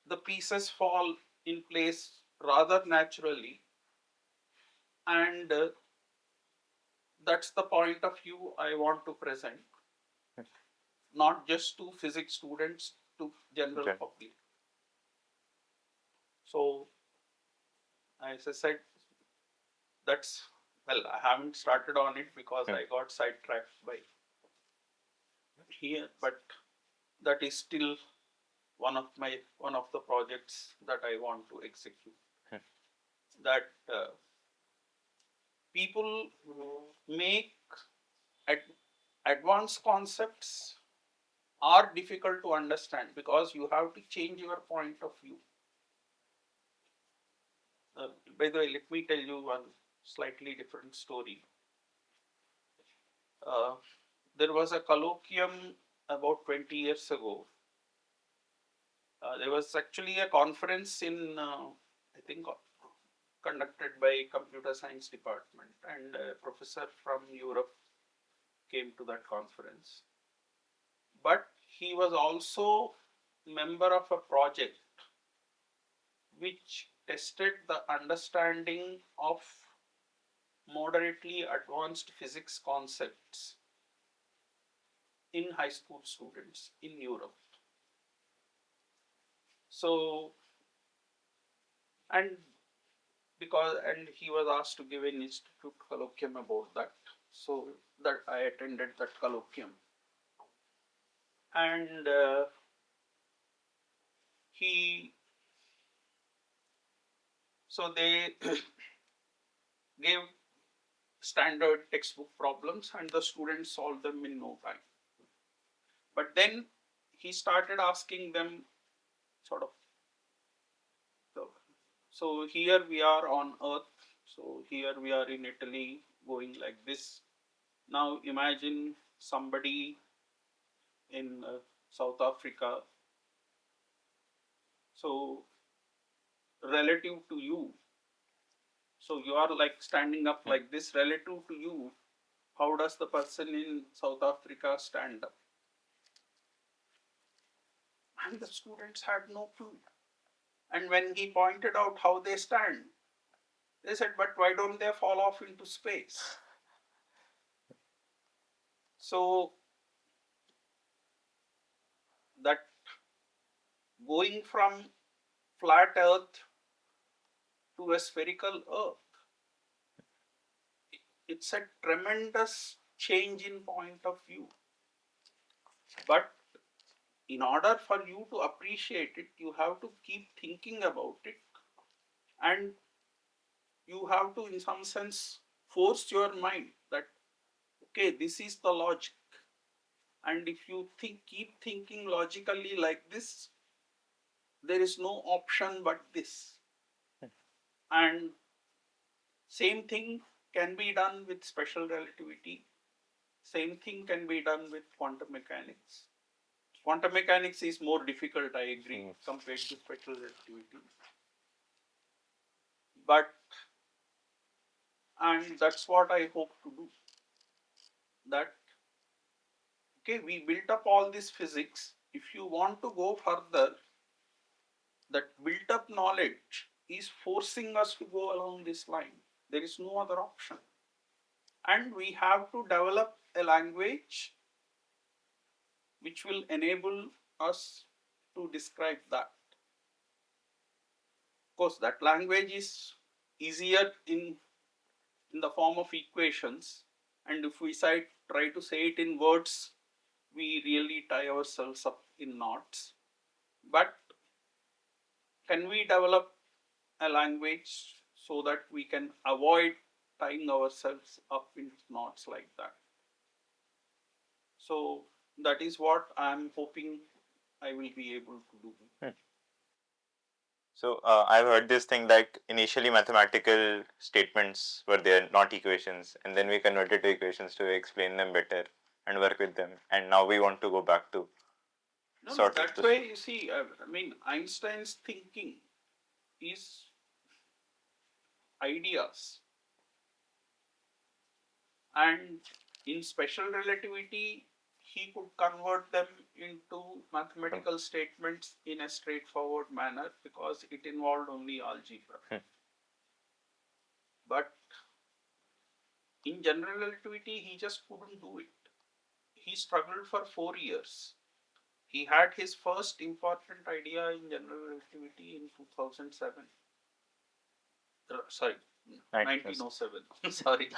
the pieces fall in place rather naturally, and that's the point of view I want to present, not just to physics students, to general public. So, as I said, that's, well, I haven't started on it because I got sidetracked by here, but that is still one of the projects that I want to execute. That people make advanced concepts are difficult to understand because you have to change your point of view. By the way, let me tell you one slightly different story. There was a colloquium about 20 years ago. There was actually a conference in, I think, conducted by computer science department, and a professor from Europe came to that conference. But he was also member of a project which tested the understanding of moderately advanced physics concepts in high school students in Europe. So, and he was asked to give an institute colloquium about that. So that I attended that colloquium. And so they gave standard textbook problems and the students solved them in no time. But then he started asking them sort of, so here we are on Earth, so here we are in Italy going like this. Now imagine somebody in South Africa, so relative to you, so you are like standing up like this, relative to you, how does the person in South Africa stand up? And the students had no clue. And when he pointed out how they stand, they said, but why don't they fall off into space? So that going from flat Earth to a spherical Earth, it's a tremendous change in point of view. But in order for you to appreciate it, you have to keep thinking about it, and you have to, in some sense, force your mind that, okay, this is the logic. And if you keep thinking logically like this, there is no option but this. And same thing can be done with special relativity. Same thing can be done with quantum mechanics. Quantum mechanics is more difficult, I agree, compared to special relativity. And that's what I hope to do. That, okay, we built up all this physics. If you want to go further, that built up knowledge is forcing us to go along this line. There is no other option. And we have to develop a language which will enable us to describe that. Of course, that language is easier in the form of equations, and if we try to say it in words, we really tie ourselves up in knots. But can we develop a language so that we can avoid tying ourselves up in knots like that? So that is what I am hoping I will be able to do. So I've heard this thing like initially mathematical statements were there, not equations, and then we converted to equations to explain them better and work with them. And now we want to go back to that's why you see, I mean, Einstein's thinking is ideas, and in special relativity he could convert them into mathematical statements in a straightforward manner because it involved only algebra. But in general relativity he just couldn't do it. He struggled for 4 years. He had his first important idea in general relativity in 2007. Sorry, 1907. Sorry.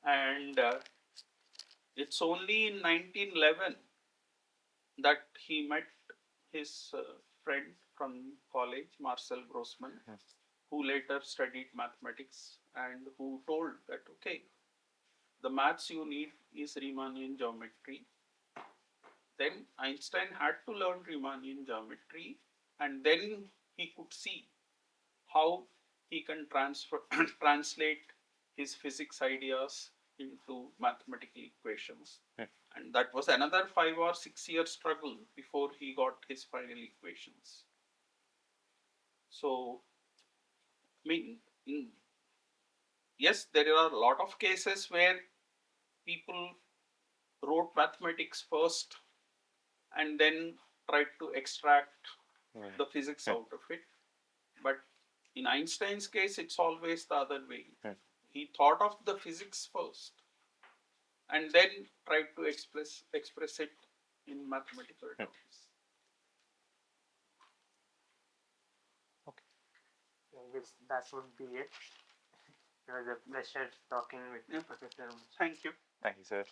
And it's only in 1911 that he met his friend from college, Marcel Grossman, who later studied mathematics and who told that, okay, the maths you need is Riemannian geometry. Then Einstein had to learn Riemannian geometry, and then he could see how he can translate his physics ideas into mathematical equations. And that was another 5 or 6 year struggle before he got his final equations. So, I mean, yes, there are a lot of cases where people wrote mathematics first and then tried to extract the physics out of it. But in Einstein's case, it's always the other way. He thought of the physics first and then try to express it in mathematical terms. Okay. I guess that would be it. It was a pleasure talking with Professor. Thank you. Thank you, sir.